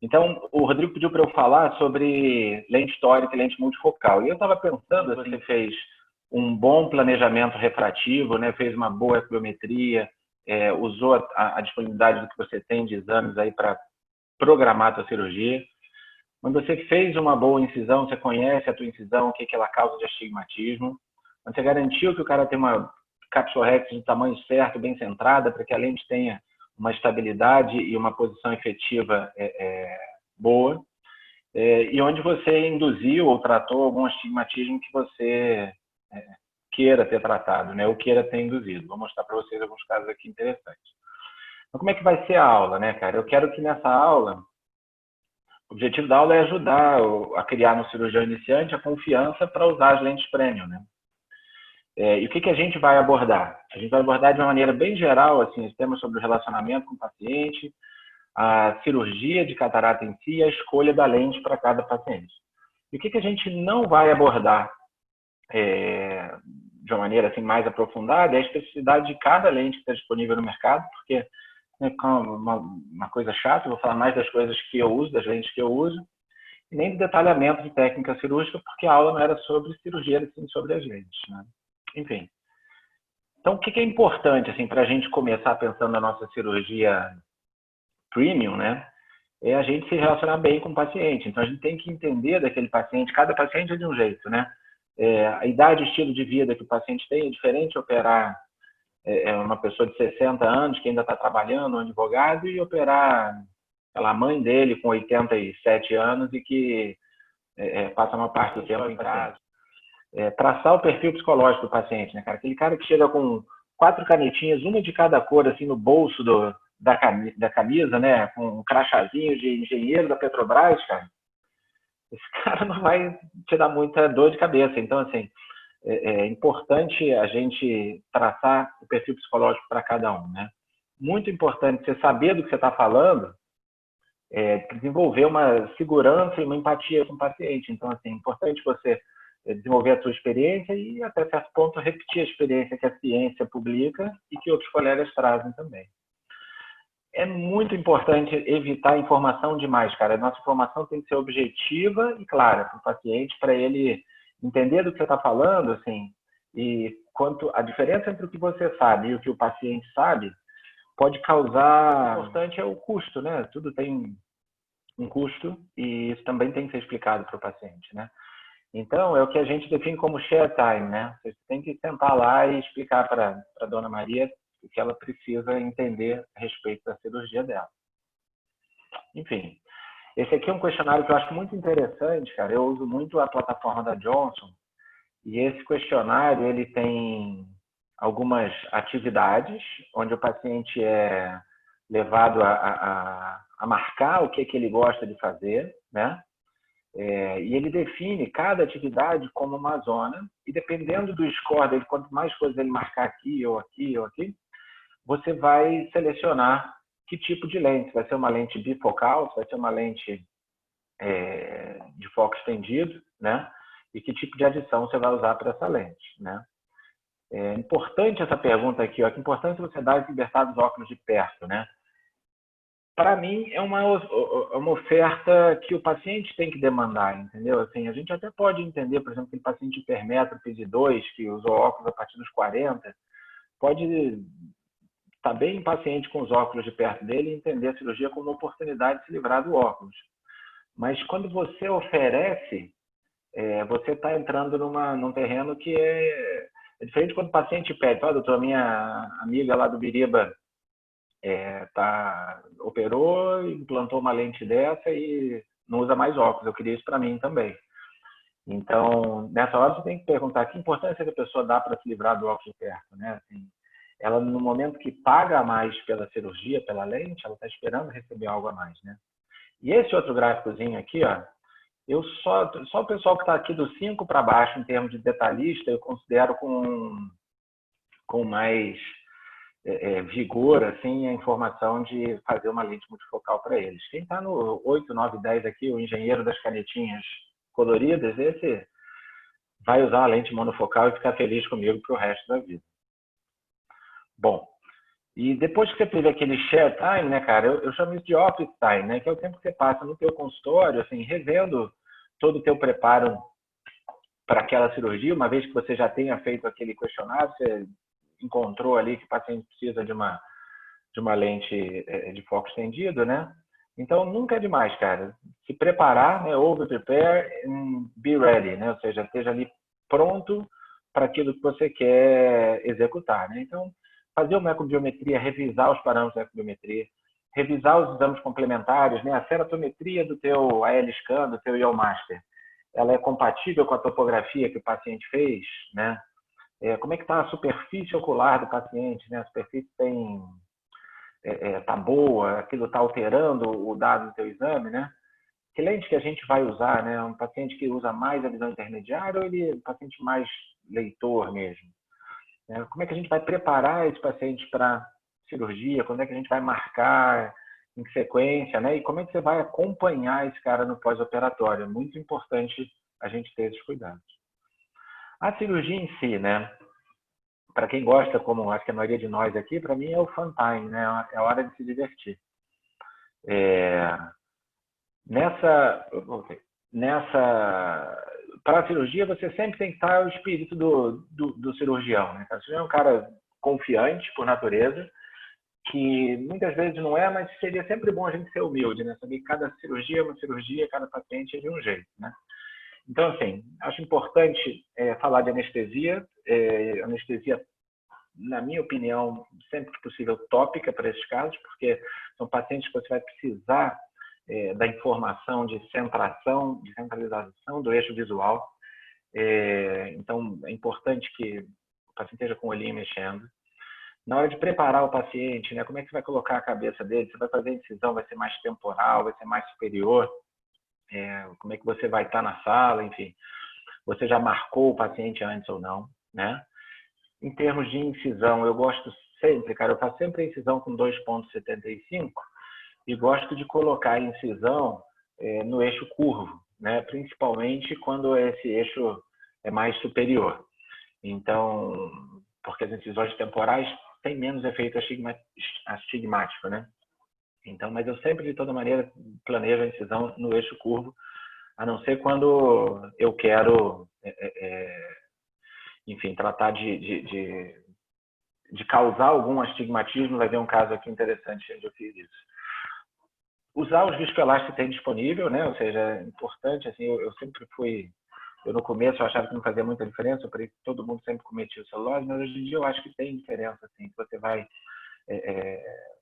Então, o Rodrigo pediu para eu falar sobre lente histórica e lente multifocal. E eu estava pensando, assim, você fez um bom planejamento refrativo, né? Fez uma boa biometria, usou a disponibilidade do que você tem de exames aí para programar a tua cirurgia. Quando você fez uma boa incisão, você conhece a tua incisão, o que ela causa de astigmatismo. Quando você garantiu que o cara tem uma cápsula rex de tamanho certo, bem centrada, para que a lente tenha uma estabilidade e uma posição efetiva boa, e onde você induziu ou tratou algum astigmatismo que você queira ter tratado, né, ou queira ter induzido. Vou mostrar para vocês alguns casos aqui interessantes. Então, como é que vai ser a aula, né, cara? Eu quero que nessa aula, o objetivo da aula é ajudar a criar no cirurgião iniciante a confiança para usar as lentes premium, né? E o que a gente vai abordar? A gente vai abordar de uma maneira bem geral, assim, os temas sobre o relacionamento com o paciente, a cirurgia de catarata em si e a escolha da lente para cada paciente. E o que a gente não vai abordar de uma maneira assim, mais aprofundada é a especificidade de cada lente que está disponível no mercado, porque é uma coisa chata, eu vou falar mais das coisas que eu uso, das lentes que eu uso, e nem do detalhamento de técnica cirúrgica, porque a aula não era sobre cirurgia, era sim sobre as lentes, né? Enfim. Então, o que é importante assim, para a gente começar pensando na nossa cirurgia premium, né? É a gente se relacionar bem com o paciente. Então, a gente tem que entender daquele paciente, cada paciente é de um jeito, né? A idade e estilo de vida que o paciente tem é diferente operar uma pessoa de 60 anos que ainda está trabalhando, um advogado, e operar a mãe dele com 87 anos e que passa uma parte do tempo em casa. Traçar o perfil psicológico do paciente, né, cara? Aquele cara que chega com 4 canetinhas, uma de cada cor, assim, no bolso da camisa, né? Com um crachazinho de engenheiro da Petrobras, cara. Esse cara não vai te dar muita dor de cabeça. Então, assim, é importante a gente traçar o perfil psicológico para cada um, né? Muito importante você saber do que você está falando, desenvolver uma segurança e uma empatia com o paciente. Então, assim, é importante você desenvolver a sua experiência e, até certo ponto, repetir a experiência que a ciência publica e que outros colegas trazem também. É muito importante evitar informação demais, cara. A nossa informação tem que ser objetiva e clara para o paciente, para ele entender do que você está falando, assim, e quanto a diferença entre o que você sabe e o que o paciente sabe pode causar... O importante é o custo, né? Tudo tem um custo e isso também tem que ser explicado para o paciente, né? Então, é o que a gente define como share time, né? Você tem que sentar lá e explicar para a dona Maria o que ela precisa entender a respeito da cirurgia dela. Enfim, esse aqui é um questionário que eu acho muito interessante, cara. Eu uso muito a plataforma da Johnson e esse questionário ele tem algumas atividades onde o paciente é levado a marcar o que ele gosta de fazer, né? E ele define cada atividade como uma zona e dependendo do score dele, quanto mais coisas ele marcar aqui ou aqui ou aqui, você vai selecionar que tipo de lente. Vai ser uma lente bifocal, vai ser uma lente de foco estendido, né? E que tipo de adição você vai usar para essa lente, né? É importante essa pergunta aqui, ó, que importância você dá de libertar dos óculos de perto, né? Para mim, é uma oferta que o paciente tem que demandar, entendeu? Assim, a gente até pode entender, por exemplo, aquele paciente hipermétrope de 2, que usou óculos a partir dos 40, pode estar bem impaciente com os óculos de perto dele e entender a cirurgia como uma oportunidade de se livrar do óculos. Mas quando você oferece, você está entrando num terreno que é diferente quando o paciente pede. Ó, doutor, minha amiga lá do Biriba operou, implantou uma lente dessa e não usa mais óculos. Eu queria isso para mim também. Então, nessa hora você tem que perguntar que importância que a pessoa dá para se livrar do óculos de perto, né? Assim, ela, no momento que paga mais pela cirurgia, pela lente, ela está esperando receber algo a mais, né? E esse outro gráficozinho aqui, ó, só o pessoal que está aqui do 5 para baixo, em termos de detalhista, eu considero com mais vigor, assim, a informação de fazer uma lente multifocal para eles. Quem está no 8, 9, 10 aqui, o engenheiro das canetinhas coloridas, esse vai usar uma lente monofocal e ficar feliz comigo para o resto da vida. Bom, E depois que você teve aquele share time, né, cara, eu chamo isso de office time, né, que é o tempo que você passa no teu consultório, assim, revendo todo o teu preparo para aquela cirurgia, uma vez que você já tenha feito aquele questionário, você encontrou ali que o paciente precisa de uma lente de foco estendido, né? Então, nunca é demais, cara. Se preparar, né? Over prepare and be ready, né? Ou seja, esteja ali pronto para aquilo que você quer executar, né? Então, fazer uma ecobiometria, revisar os parâmetros da ecobiometria, revisar os exames complementares, né? A ceratometria do teu AL-scan, do teu IOMaster, ela é compatível com a topografia que o paciente fez, né? Como é que está a superfície ocular do paciente, né? A superfície tem tá boa, aquilo está alterando o dado do teu exame, né? Que lente que a gente vai usar, né? Um paciente que usa mais a visão intermediária ou ele é um paciente mais leitor mesmo? Como é que a gente vai preparar esse paciente para cirurgia? Quando é que a gente vai marcar em sequência, né? E como é que você vai acompanhar esse cara no pós-operatório? É muito importante a gente ter esses cuidados. A cirurgia em si, né? Para quem gosta, como acho que a maioria de nós aqui, para mim é o fun time, né? É a hora de se divertir. Nessa para a cirurgia você sempre tem que estar o espírito do cirurgião, né? O cirurgião é um cara confiante por natureza, que muitas vezes não é, mas seria sempre bom a gente ser humilde, né? Saber que cada cirurgia é uma cirurgia, cada paciente é de um jeito, né? Então, assim, acho importante falar de anestesia. Anestesia, na minha opinião, sempre que possível, tópica para esses casos, porque são pacientes que você vai precisar da informação de centração, de centralização do eixo visual. Então, é importante que o paciente esteja com o olhinho mexendo. Na hora de preparar o paciente, né, como é que você vai colocar a cabeça dele? Você vai fazer a incisão, vai ser mais temporal, vai ser mais superior? Como é que você vai estar na sala? Enfim, você já marcou o paciente antes ou não, né? Em termos de incisão, eu gosto sempre, cara, eu faço sempre a incisão com 2,75 e gosto de colocar a incisão no eixo curvo, né? Principalmente quando esse eixo é mais superior. Então, porque as incisões temporais têm menos efeito astigmático, né? Então, mas eu sempre, de toda maneira, planejo a incisão no eixo curvo, a não ser quando eu quero, enfim, tratar de causar algum astigmatismo. Vai ver um caso aqui interessante onde eu fiz isso. Usar os viscoelásticos que tem disponível, né? Ou seja, é importante, assim, eu sempre fui... no começo eu achava que não fazia muita diferença, eu creio que todo mundo sempre cometia o celulose, mas hoje em dia eu acho que tem diferença, assim, se você vai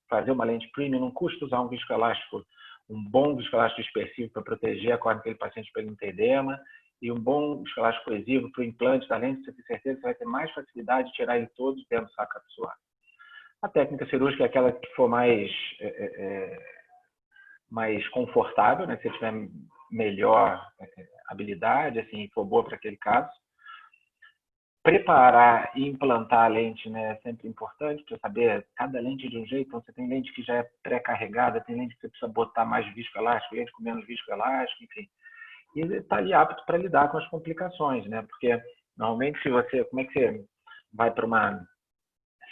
fazer uma lente premium, não custa usar um viscoelástico, um bom viscoelástico dispersivo para proteger a córnea daquele paciente para ele não ter edema, e um bom viscoelástico coesivo para o implante da lente, você tem certeza que você vai ter mais facilidade de tirar ele todo dentro do saco capsular. A técnica cirúrgica é aquela que for mais confortável, né? Se você tiver melhor habilidade, assim, for boa para aquele caso. Preparar e implantar a lente, né, é sempre importante para saber cada lente de um jeito. Então, você tem lente que já é pré-carregada, tem lente que você precisa botar mais viscoelástico, lente com menos viscoelástico, enfim. E está ali apto para lidar com as complicações, né? Porque, normalmente, como é que você vai para uma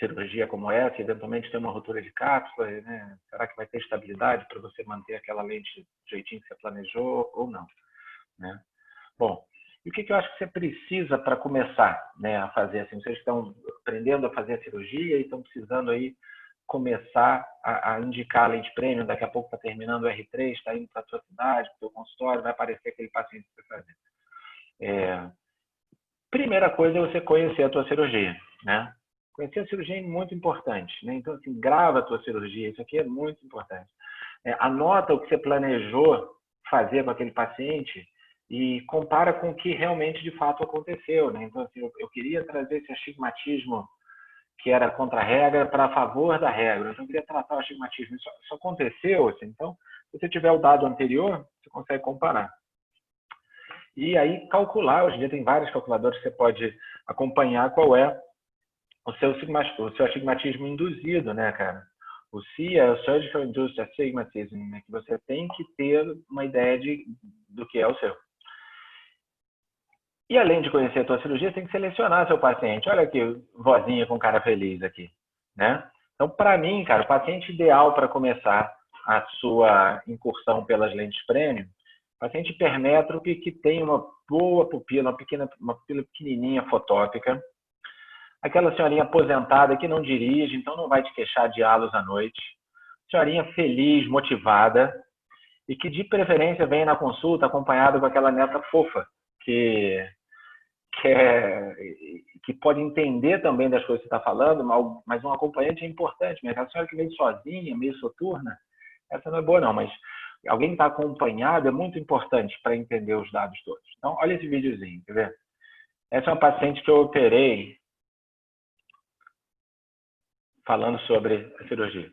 cirurgia como essa, eventualmente tem uma ruptura de cápsula, né? Será que vai ter estabilidade para você manter aquela lente do jeitinho que você planejou ou não, né? Bom, e o que eu acho que você precisa para começar, né, a fazer assim? Vocês estão aprendendo a fazer a cirurgia e estão precisando aí começar a indicar a lente premium, daqui a pouco está terminando o R3, está indo para a sua cidade, para o seu consultório, vai aparecer aquele paciente que você vai fazer. Primeira coisa é você conhecer a tua cirurgia, né? Conhecer a cirurgia é muito importante, né? Então, assim, grava a tua cirurgia, isso aqui é muito importante. Anota o que você planejou fazer com aquele paciente e compara com o que realmente de fato aconteceu, né? Então, assim, eu queria trazer esse astigmatismo que era contra a regra para a favor da regra. Então, eu queria tratar o astigmatismo. Isso aconteceu, assim. Então, se você tiver o dado anterior, você consegue comparar. E aí, calcular. Hoje em dia tem vários calculadores que você pode acompanhar qual é o seu astigmatismo induzido, né, cara? O SIA é o Surgical Induced Astigmatism, né? Que você tem que ter uma ideia do que é o seu. E além de conhecer a tua cirurgia, você tem que selecionar seu paciente. Olha aqui, vozinha com cara feliz aqui, né? Então, para mim, cara, o paciente ideal para começar a sua incursão pelas lentes premium, paciente hipermétrope que tem uma boa pupila, uma pupila pequenininha fotópica, aquela senhorinha aposentada que não dirige, então não vai te queixar de halos à noite, senhorinha feliz, motivada, e que de preferência vem na consulta acompanhada com aquela neta fofa, que, que pode entender também das coisas que você está falando, mas um acompanhante é importante. Mas a senhora que vem sozinha, meio soturna, essa não é boa não, mas alguém que está acompanhado é muito importante para entender os dados todos. Então, olha esse videozinho, quer ver? Essa é uma paciente que eu operei falando sobre a cirurgia.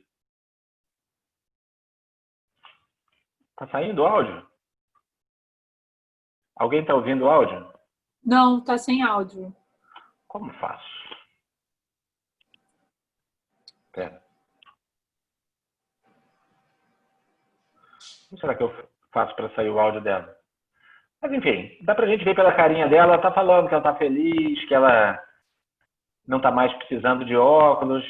Tá saindo o áudio? Alguém está ouvindo o áudio? Não, tá sem áudio. Como faço? Pera. Como será que eu faço para sair o áudio dela? Mas enfim, dá pra gente ver pela carinha dela, ela tá falando que ela tá feliz, que ela não tá mais precisando de óculos.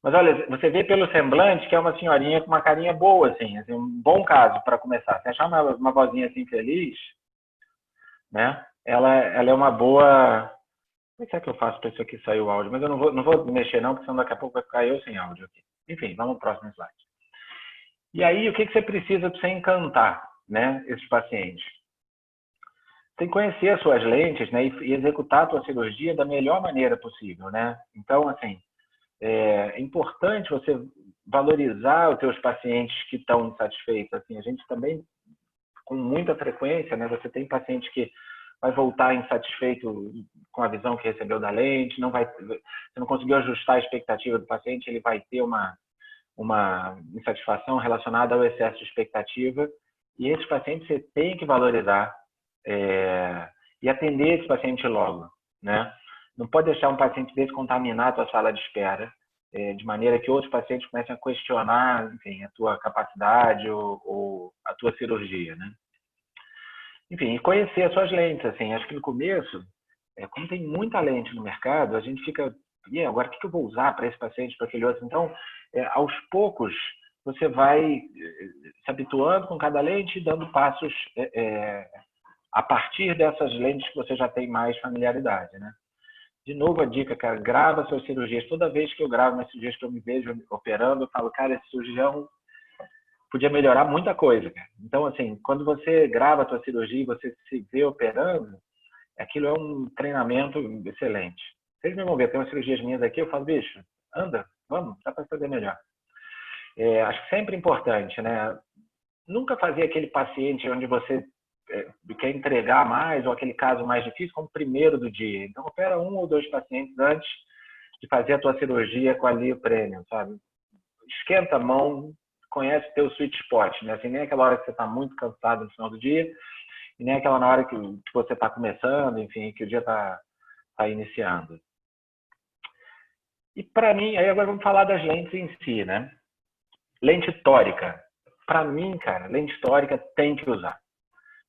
Mas olha, você vê pelo semblante que é uma senhorinha com uma carinha boa, assim um bom caso para começar. Se achar uma vozinha assim feliz, né? Ela é uma boa. Como é que eu faço para isso aqui sair o áudio? Mas eu não vou mexer não, porque senão daqui a pouco vai ficar eu sem áudio aqui. Enfim, vamos pro próximo slide. E aí, o que você precisa para você encantar, né, esses pacientes? Tem que conhecer as suas lentes, né, e executar a tua cirurgia da melhor maneira possível, né? Então, assim, é importante você valorizar os teus pacientes que estão insatisfeitos. Assim, a gente também, com muita frequência, né, você tem paciente que vai voltar insatisfeito com a visão que recebeu da lente, você não conseguiu ajustar a expectativa do paciente, ele vai ter uma insatisfação relacionada ao excesso de expectativa, e esses pacientes você tem que valorizar e atender esse paciente logo, né? Não pode deixar um paciente desse contaminar a tua sala de espera, de maneira que outros pacientes comecem a questionar, enfim, a tua capacidade ou a tua cirurgia, né? Enfim, e conhecer as suas lentes, assim, acho que no começo, como tem muita lente no mercado, a gente fica, e agora o que eu vou usar para esse paciente, para aquele outro? Então, aos poucos, você vai se habituando com cada lente e dando passos a partir dessas lentes que você já tem mais familiaridade, né? De novo a dica, cara, grava suas cirurgias. Toda vez que eu gravo minhas cirurgias, que eu me vejo operando, eu falo, cara, esse cirurgião podia melhorar muita coisa, cara. Então, assim, quando você grava a tua cirurgia e você se vê operando, aquilo é um treinamento excelente. Vocês me vão ver, tem umas cirurgias minhas aqui, eu falo, bicho, anda, vamos, dá para fazer melhor. Acho que sempre importante, né? Nunca fazer aquele paciente onde você quer entregar mais, ou aquele caso mais difícil, como primeiro do dia. Então, opera 1 ou 2 pacientes antes de fazer a tua cirurgia com a Lio Premium, sabe? Esquenta a mão, conhece o teu sweet spot, né? Assim, nem aquela hora que você está muito cansado no final do dia, e nem aquela na hora que você está começando, enfim, que o dia está iniciando. E para mim, aí agora vamos falar das lentes em si, né? Lente tórica. Para mim, cara, lente tórica tem que usar,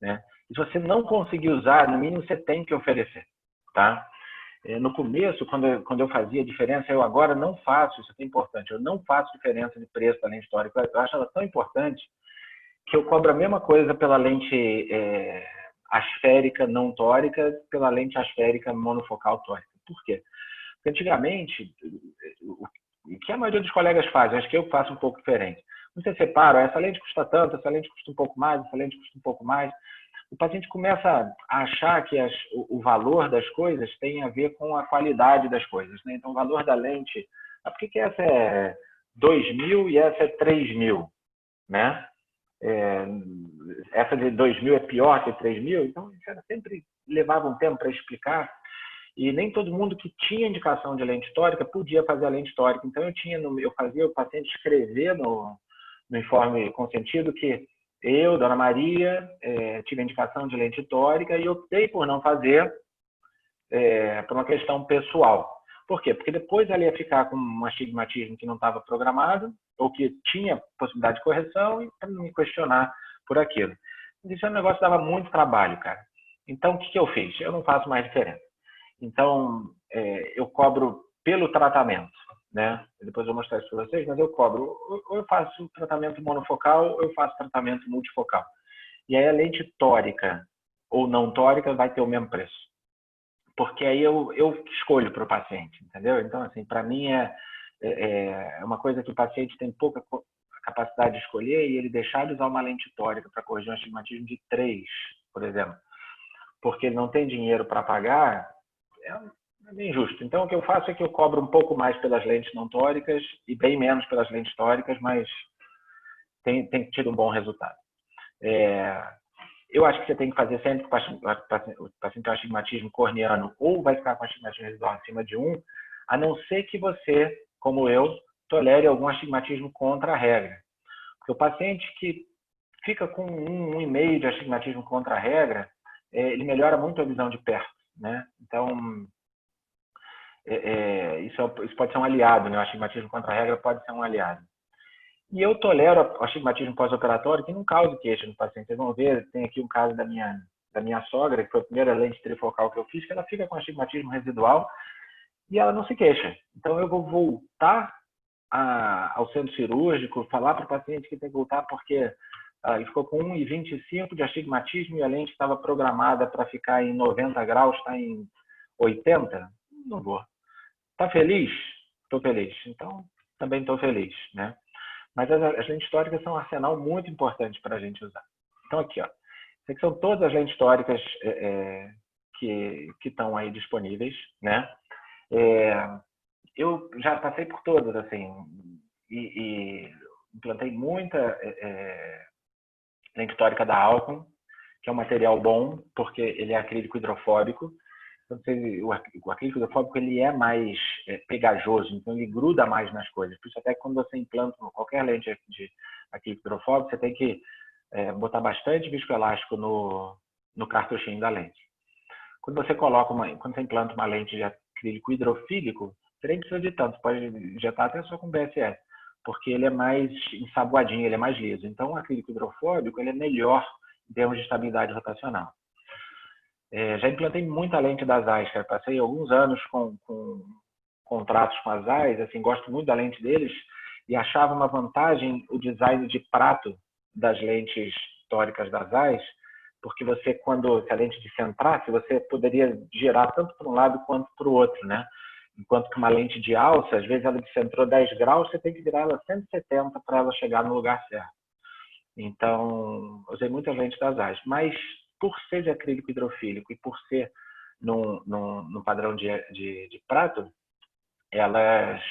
né? E se você não conseguir usar, no mínimo você tem que oferecer, tá? No começo, quando eu fazia diferença, eu agora não faço, isso é importante, eu não faço diferença de preço da lente tórica. Eu acho ela tão importante que eu cobro a mesma coisa pela lente asférica não tórica, pela lente asférica monofocal tórica. Por quê? Porque antigamente, o que a maioria dos colegas fazem, acho que eu faço um pouco diferente. Você separa, essa lente custa tanto, essa lente custa um pouco mais, essa lente custa um pouco mais. O paciente começa a achar que o valor das coisas tem a ver com a qualidade das coisas, né? Então, o valor da lente, por que essa é 2.000 e essa é 3.000, né? Essa de 2.000 é pior que 3.000? Então, eu sempre levava um tempo para explicar, e nem todo mundo que tinha indicação de lente tórica podia fazer a lente tórica. Então, eu fazia o paciente escrever no informe consentido que eu, Dona Maria, tive a indicação de lente tórica e optei por não fazer por uma questão pessoal. Por quê? Porque depois ela ia ficar com um astigmatismo que não estava programado ou que tinha possibilidade de correção e para me questionar por aquilo. Isso é um negócio que dava muito trabalho, cara. Então, o que eu fiz? Eu não faço mais diferença. Então, eu cobro pelo tratamento, né? Depois eu vou mostrar isso para vocês, mas eu cobro. Ou eu faço tratamento monofocal, ou eu faço tratamento multifocal. E aí a lente tórica ou não tórica vai ter o mesmo preço. Porque aí eu escolho para o paciente, entendeu? Então, assim, para mim é uma coisa que o paciente tem pouca capacidade de escolher e ele deixar de usar uma lente tórica para corrigir um astigmatismo de 3, por exemplo, porque ele não tem dinheiro para pagar, é bem injusto. Então, o que eu faço é que eu cobro um pouco mais pelas lentes não tóricas e bem menos pelas lentes tóricas, mas tem tido um bom resultado. Eu acho que você tem que fazer sempre que o paciente tem astigmatismo corneano ou vai ficar com astigmatismo residual acima de 1, a não ser que você, como eu, tolere algum astigmatismo contra a regra. Porque o paciente que fica com 1,5 de astigmatismo contra a regra, ele melhora muito a visão de perto, né? Então, isso pode ser um aliado, né? O astigmatismo contra a regra pode ser um aliado. E eu tolero o astigmatismo pós-operatório que não causa queixa no paciente. Vocês vão ver, tem aqui um caso da minha sogra, que foi a primeira lente trifocal que eu fiz, que ela fica com astigmatismo residual e ela não se queixa. Então, eu vou voltar ao centro cirúrgico, falar para o paciente que tem que voltar porque ele ficou com 1,25 de astigmatismo e a lente estava programada para ficar em 90 graus, está em 80? Não vou. Está feliz? Estou feliz. Então, também estou feliz, né? Mas as lentes tóricas são um arsenal muito importante para a gente usar. Então, aqui, ó. Essas aqui são todas as lentes tóricas que estão aí disponíveis, né? Eu já passei por todas, assim, e implantei muita lente tórica da Alcon, que é um material bom, porque ele é acrílico hidrofóbico. Então, o acrílico hidrofóbico ele é mais pegajoso, então ele gruda mais nas coisas. Por isso até que quando você implanta qualquer lente de acrílico hidrofóbico, você tem que botar bastante viscoelástico no cartuchinho da lente. Quando você implanta uma lente de acrílico hidrofílico, você nem precisa de tanto, pode injetar até só com BSS, porque ele é mais ensaboadinho, ele é mais liso. Então, o acrílico hidrofóbico ele é melhor em termos de estabilidade rotacional. Já implantei muita lente das Zeiss, cara. Passei alguns anos com contratos com as Zeiss, assim, gosto muito da lente deles e achava uma vantagem o design de prato das lentes tóricas das Zeiss, porque você, se a lente descentrasse, você poderia girar tanto para um lado quanto para o outro, né? Enquanto que uma lente de alça, às vezes ela descentrou 10 graus, você tem que virar ela 170 para ela chegar no lugar certo. Então, usei muitas lentes das Zeiss, mas por ser de acrílico hidrofílico e por ser no padrão de prato, elas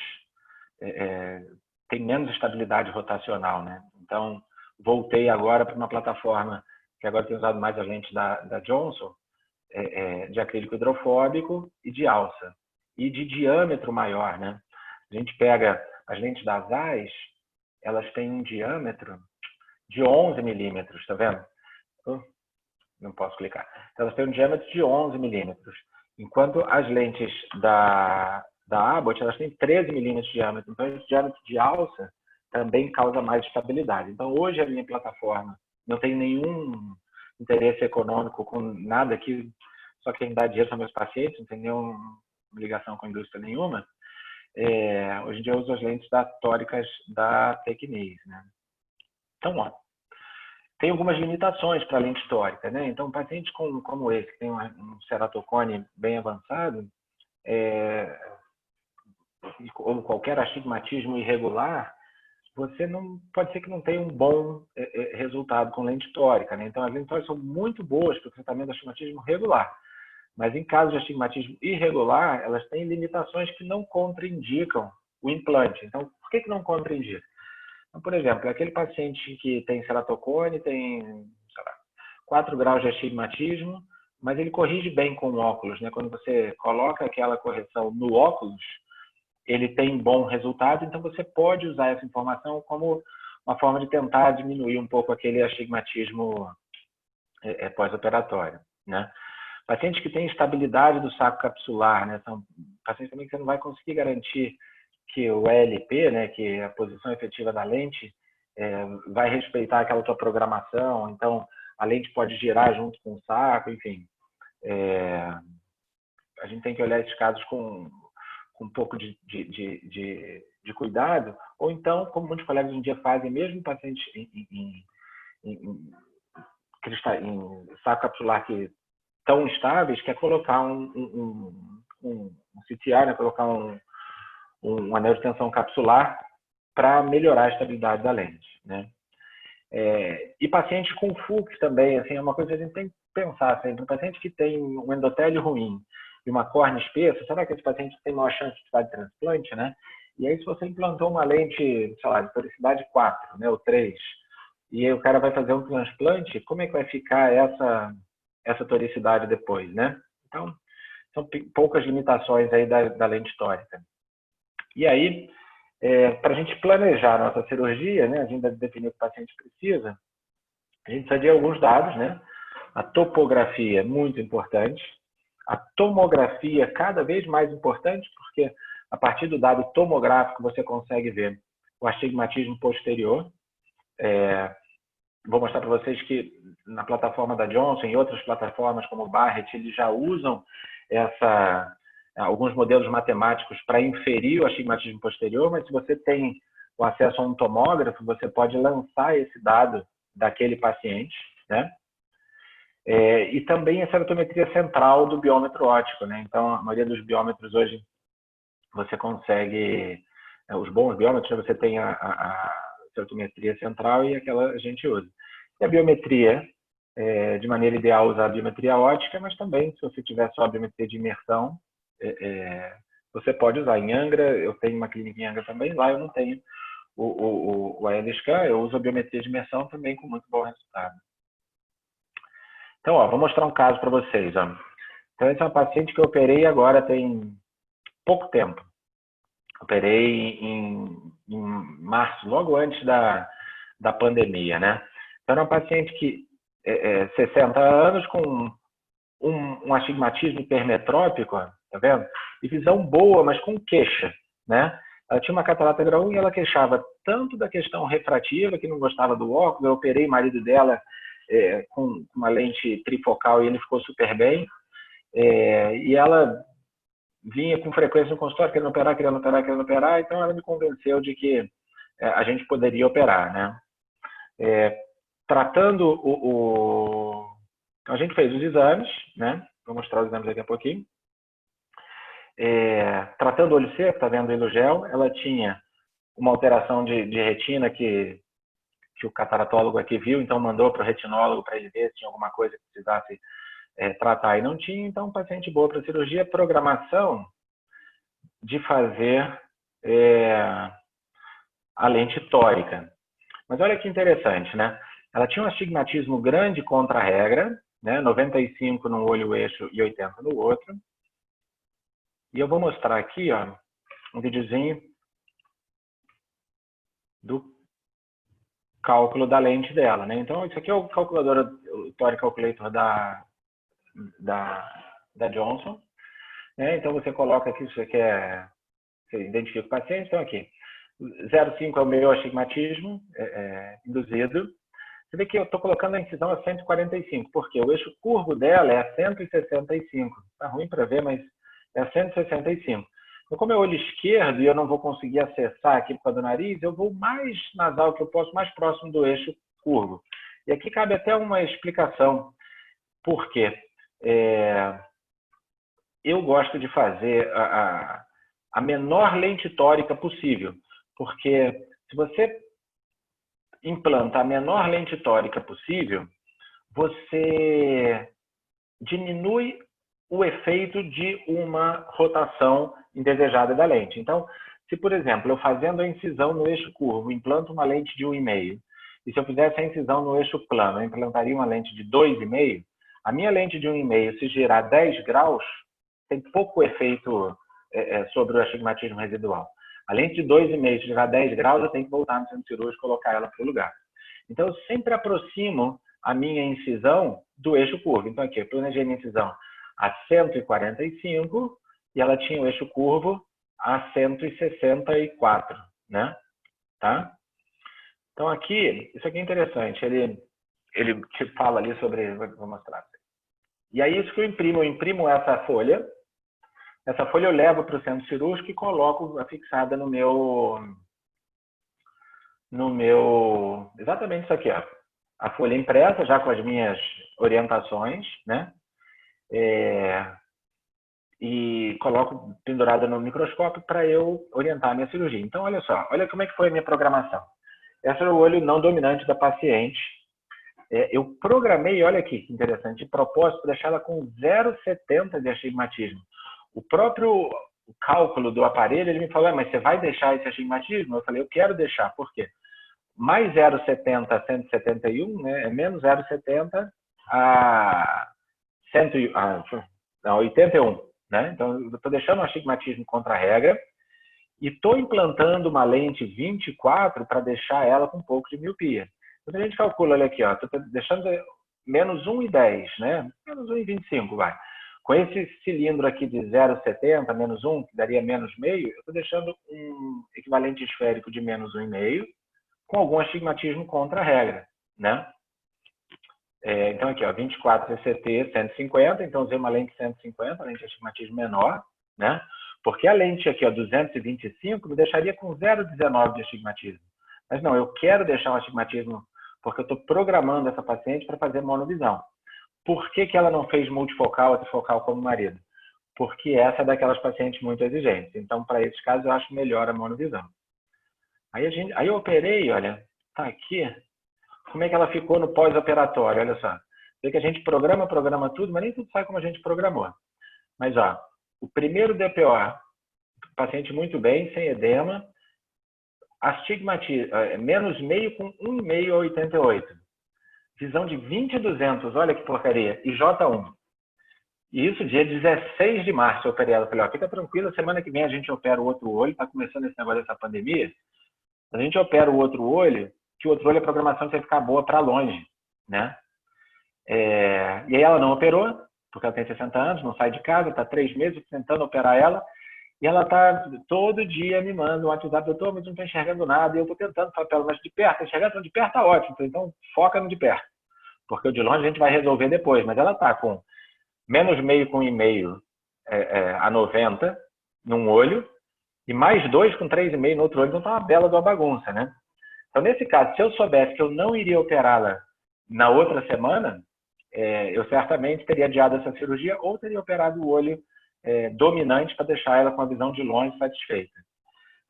têm menos estabilidade rotacional, né? Então, voltei agora para uma plataforma que agora tem usado mais as lentes da Johnson, de acrílico hidrofóbico e de alça, e de diâmetro maior, né? A gente pega as lentes das Zeiss, elas têm um diâmetro de 11 milímetros, tá vendo? Não posso clicar. Então, elas têm um diâmetro de 11 milímetros, enquanto as lentes da Abbott, elas têm 13 milímetros de diâmetro. Então, esse diâmetro de alça também causa mais estabilidade. Então, hoje a minha plataforma não tem nenhum interesse econômico com nada aqui, só quem dá dinheiro são meus pacientes, não tem nenhuma ligação com a indústria nenhuma. Hoje em dia eu uso as lentes tóricas da Tecnis, né? Então, ó, tem algumas limitações para a lente tórica, né? Então, pacientes como esse, que tem um ceratocone bem avançado, ou qualquer astigmatismo irregular, você não pode ser que não tenha um bom resultado com lente tórica, né? Então, as lentes tóricas são muito boas para o tratamento do astigmatismo regular, mas em caso de astigmatismo irregular, elas têm limitações que não contraindicam o implante. Então, por que não contraindica? Então, por exemplo, aquele paciente que tem ceratocone, tem, sei lá, 4 graus de astigmatismo, mas ele corrige bem com o óculos, né? Quando você coloca aquela correção no óculos, ele tem bom resultado, então você pode usar essa informação como uma forma de tentar diminuir um pouco aquele astigmatismo pós-operatório, né? Pacientes que têm estabilidade do saco capsular, né? São pacientes também que você não vai conseguir garantir que o ELP, né, que é a posição efetiva da lente, vai respeitar aquela tua programação, então a lente pode girar junto com o saco, enfim. A gente tem que olhar esses casos com com um pouco de cuidado, ou então, como muitos colegas hoje em dia fazem, mesmo pacientes em saco capsular que tão estáveis, que é colocar um CTI, né? Colocar um anel de tensão capsular para melhorar a estabilidade da lente, né? E pacientes com FUX também, assim, é uma coisa que a gente tem que pensar sempre. Um paciente que tem um endotélio ruim e uma córnea espessa, será que esse paciente tem maior chance de precisar de transplante, né? E aí, se você implantou uma lente, sei lá, de toricidade 4, né, ou 3, e aí o cara vai fazer um transplante, como é que vai ficar essa toricidade depois, né? Então, são poucas limitações aí da lente tórica. E aí, para a gente planejar a nossa cirurgia, né, a gente deve definir o que o paciente precisa, a gente precisa de alguns dados, né? A topografia é muito importante, a tomografia cada vez mais importante, porque a partir do dado tomográfico você consegue ver o astigmatismo posterior. Vou mostrar para vocês que na plataforma da Johnson e outras plataformas como o Barrett, eles já usam alguns modelos matemáticos para inferir o astigmatismo posterior, mas se você tem o acesso a um tomógrafo, você pode lançar esse dado daquele paciente, né? E também a ceratometria central do biômetro óptico, né? Então, a maioria dos biômetros hoje, você consegue, os bons biômetros, você tem a ceratometria central e aquela a gente usa. E a biometria, de maneira ideal, usar a biometria óptica, mas também, se você tiver só a biometria de imersão, você pode usar. Em Angra, eu tenho uma clínica em Angra também, lá eu não tenho o ALScan, eu uso a biometria de imersão também com muito bom resultado. Então, ó, vou mostrar um caso para vocês. Ó. Então, esse é uma paciente que eu operei agora tem pouco tempo. Operei em março, logo antes da pandemia, né? Então, era uma paciente que 60 anos com um astigmatismo hipermetrópico, tá vendo? E visão boa, mas com queixa, né? Ela tinha uma catarata grau 1 e ela queixava tanto da questão refrativa, que não gostava do óculos. Eu operei o marido dela com uma lente trifocal e ele ficou super bem. E ela vinha com frequência no consultório, querendo operar, então ela me convenceu de que a gente poderia operar, né? Tratando a gente fez os exames, né? Vou mostrar os exames daqui a pouquinho. Tratando o olho seco, tá vendo o Ilugel, ela tinha uma alteração de retina que o cataratólogo aqui viu, então mandou para o retinólogo para ele ver se tinha alguma coisa que precisasse tratar e não tinha, então paciente boa para cirurgia. Programação de fazer a lente tórica. Mas olha que interessante, né? Ela tinha um astigmatismo grande contra a regra, né? 95 num olho eixo e 80 no outro. E eu vou mostrar aqui, ó, um videozinho do cálculo da lente dela, né? Então, isso aqui é o calculador, o Toric Calculator da Johnson, né? Então, você coloca aqui, você identifica o paciente, então aqui, 0,5 é o meu astigmatismo induzido. Você vê que eu estou colocando a incisão a 145, porque o eixo curvo dela é a 165. Está ruim para ver, mas é a 165. Então, como é o olho esquerdo e eu não vou conseguir acessar aqui por causa do nariz, eu vou mais nasal que eu posso, mais próximo do eixo curvo. E aqui cabe até uma explicação. Por quê? Eu gosto de fazer a menor lente tórica possível, porque se você implanta a menor lente tórica possível, você diminui o efeito de uma rotação indesejada da lente. Então, se, por exemplo, eu fazendo a incisão no eixo curvo, implanto uma lente de 1,5, e se eu fizesse a incisão no eixo plano, eu implantaria uma lente de 2,5, a minha lente de 1,5, se girar 10 graus, tem pouco efeito sobre o astigmatismo residual. A lente de 2,5, se girar 10 graus, eu tenho que voltar no centro cirúrgico e colocar ela para o lugar. Então, eu sempre aproximo a minha incisão do eixo curvo. Então, aqui, eu planejei a minha incisão a 145 e ela tinha o eixo curvo a 164, né? Tá? Então, aqui, isso aqui é interessante. Ele te fala ali sobre... Vou mostrar. E aí, isso que eu imprimo essa folha, Essa folha eu levo para o centro cirúrgico e coloco afixada exatamente isso aqui, ó. A folha impressa, já com as minhas orientações, né? E coloco pendurada no microscópio para eu orientar a minha cirurgia. Então, olha só, olha como é que foi a minha programação. Esse era o olho não dominante da paciente. Eu programei, olha aqui que interessante, de propósito, deixar ela com 0,70 de astigmatismo. O próprio cálculo do aparelho, ele me falou, mas você vai deixar esse astigmatismo? Eu falei, eu quero deixar. Por quê? Mais 0,70 a 171, né, é menos 0,70 a 81. Né? Então, eu estou deixando o astigmatismo contra a regra e estou implantando uma lente 24 para deixar ela com um pouco de miopia. Então, a gente calcula, olha aqui, estou deixando menos 1,10, né? Menos 1,25, vai. Com esse cilindro aqui de 0,70, menos 1, que daria menos meio, eu estou deixando um equivalente esférico de menos 1,5, com algum astigmatismo contra a regra, né? Então, aqui, ó, 24 CCT 150, então usei uma lente 150, lente de astigmatismo menor, né? Porque a lente aqui, ó, 225, me deixaria com 0,19 de astigmatismo. Mas não, eu quero deixar o astigmatismo, porque eu estou programando essa paciente para fazer monovisão. Por que que ela não fez multifocal ou trifocal como o marido? Porque essa é daquelas pacientes muito exigentes. Então, para esses casos, eu acho melhor a monovisão. Aí eu operei, olha, tá aqui. Como é que ela ficou no pós-operatório? Olha só. Vê que a gente programa tudo, mas nem tudo sai como a gente programou. Mas, ó, o primeiro DPO, paciente muito bem, sem edema, astigmatismo, menos meio com 1,5 a 88. Visão de 20/200, olha que porcaria. E J1. E isso dia 16 de março eu operei ela. Falei, ó, fica tranquila, semana que vem a gente opera o outro olho, tá começando esse negócio dessa pandemia. A gente opera o outro olho, que o outro olho a programação vai ficar boa para longe, né? E aí ela não operou, porque ela tem 60 anos, não sai de casa, está 3 meses tentando operar ela, e ela está todo dia me manda no WhatsApp, doutor, mas não estou enxergando nada, e eu estou tentando falar para ela, mas de perto, enxergando de perto está ótimo, então foca no de perto, porque o de longe a gente vai resolver depois, mas ela está com menos meio com 1,5 a 90 num olho, e mais 2 com 3,5 no outro olho, então está uma bela de uma bagunça, né? Então, nesse caso, se eu soubesse que eu não iria operá-la na outra semana, eu certamente teria adiado essa cirurgia ou teria operado o olho dominante para deixar ela com a visão de longe satisfeita.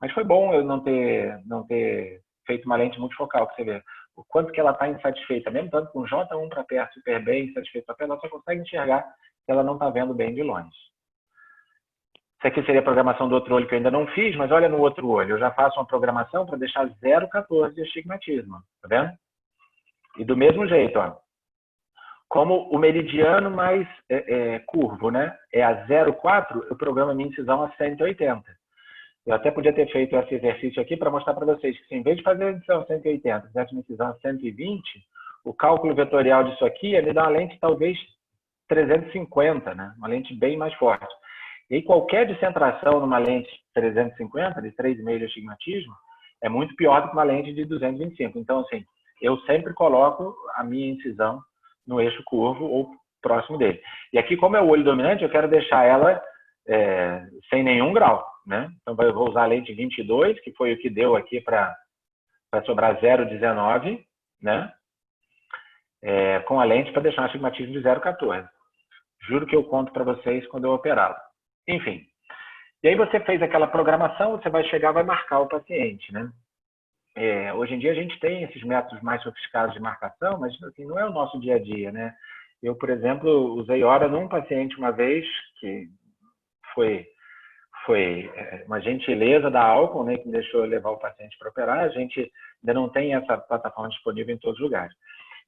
Mas foi bom eu não ter feito uma lente multifocal, para você ver o quanto que ela está insatisfeita, mesmo tanto com J1 para perto, super bem, insatisfeita para perto, ela só consegue enxergar que ela não está vendo bem de longe. Isso aqui seria a programação do outro olho que eu ainda não fiz, mas olha no outro olho. Eu já faço uma programação para deixar 0,14 de astigmatismo. Tá vendo? E do mesmo jeito, ó. Como o meridiano mais curvo, né? É a 0,4, eu programo a minha incisão a 180. Eu até podia ter feito esse exercício aqui para mostrar para vocês que, se, em vez de fazer a incisão a 180, fizesse uma incisão a 120, o cálculo vetorial disso aqui ia me dar uma lente talvez 350, né? Uma lente bem mais forte. E aí, qualquer descentração numa lente 350, de 3,5 de astigmatismo, é muito pior do que uma lente de 225. Então, assim, eu sempre coloco a minha incisão no eixo curvo ou próximo dele. E aqui, como é o olho dominante, eu quero deixar ela sem nenhum grau, né? Então, eu vou usar a lente 22, que foi o que deu aqui para sobrar 0,19, né? Com a lente para deixar um astigmatismo de 0,14. Juro que eu conto para vocês quando eu operá-la. Enfim. E aí você fez aquela programação, você vai chegar, vai marcar o paciente, né? Hoje em dia a gente tem esses métodos mais sofisticados de marcação, mas assim, não é o nosso dia a dia, né? Eu, por exemplo, usei hora num paciente uma vez, que foi uma gentileza da Alcon, né, que me deixou levar o paciente para operar. A gente ainda não tem essa plataforma disponível em todos os lugares.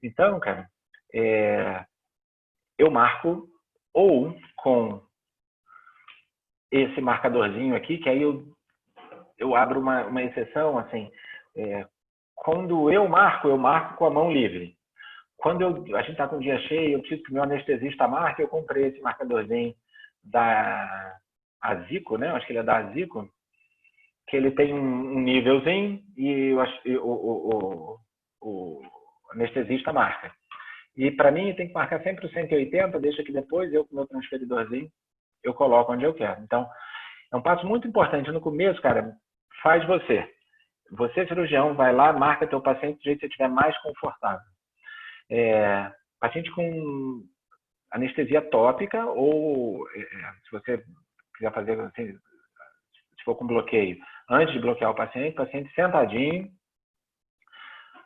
Então, cara, eu marco ou com esse marcadorzinho aqui, que aí eu abro uma exceção, assim, quando eu marco com a mão livre. Quando a gente está com o dia cheio, eu preciso que o meu anestesista marque, eu comprei esse marcadorzinho da Azico, né? Acho que ele é da Azico, que ele tem um nívelzinho e o anestesista marca. E para mim tem que marcar sempre o 180, deixa que depois eu com o meu transferidorzinho eu coloco onde eu quero. Então, é um passo muito importante. No começo, cara, faz você. Você, cirurgião, vai lá, marca teu paciente do jeito que você estiver mais confortável. Paciente com anestesia tópica ou, se você quiser fazer, assim, se for com bloqueio, antes de bloquear o paciente sentadinho,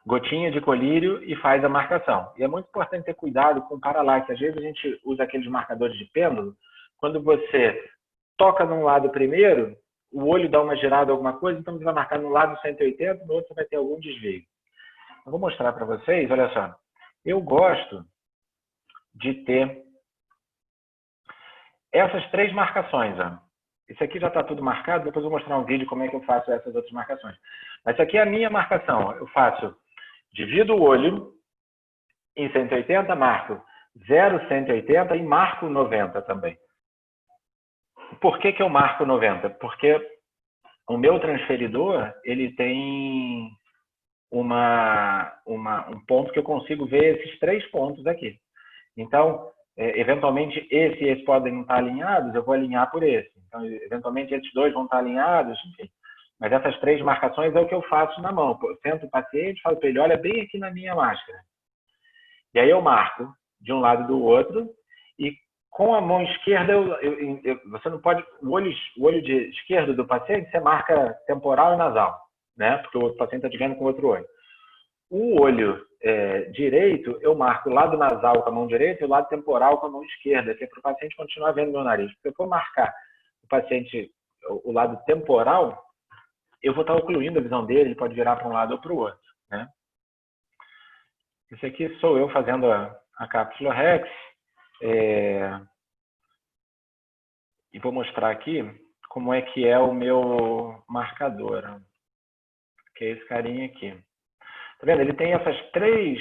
gotinha de colírio e faz a marcação. E é muito importante ter cuidado com o paralaxe. Às vezes a gente usa aqueles marcadores de pêndulo. Quando você toca num lado primeiro, o olho dá uma girada, alguma coisa, então você vai marcar no lado 180, no outro você vai ter algum desvio. Eu vou mostrar para vocês, olha só. Eu gosto de ter essas 3 marcações. Ó. Isso aqui já está tudo marcado, depois eu vou mostrar um vídeo como é que eu faço essas outras marcações. Mas isso aqui é a minha marcação. Eu faço, divido o olho em 180, marco 0,180 e marco 90 também. Por que que eu marco 90? Porque o meu transferidor, ele tem um ponto que eu consigo ver esses 3 pontos aqui. Então, eventualmente, esse e esse podem não estar alinhados, eu vou alinhar por esse. Então, eventualmente, esses 2 vão estar alinhados, enfim. Mas essas 3 marcações é o que eu faço na mão. Eu sento o paciente e falo para ele, olha bem aqui na minha máscara. E aí eu marco de um lado e do outro, e com a mão esquerda, você não pode... O olho de esquerdo do paciente, você marca temporal e nasal, né? Porque o paciente está te vendo com o outro olho. O olho direito, eu marco o lado nasal com a mão direita e o lado temporal com a mão esquerda, que é para o paciente continuar vendo meu nariz. Se eu for marcar o paciente, o lado temporal, eu vou estar ocluindo a visão dele, ele pode virar para um lado ou para o outro, né? Esse aqui sou eu fazendo a cápsula Rex. E vou mostrar aqui como é que é o meu marcador, que é esse carinha aqui. Tá vendo? Ele tem essas 3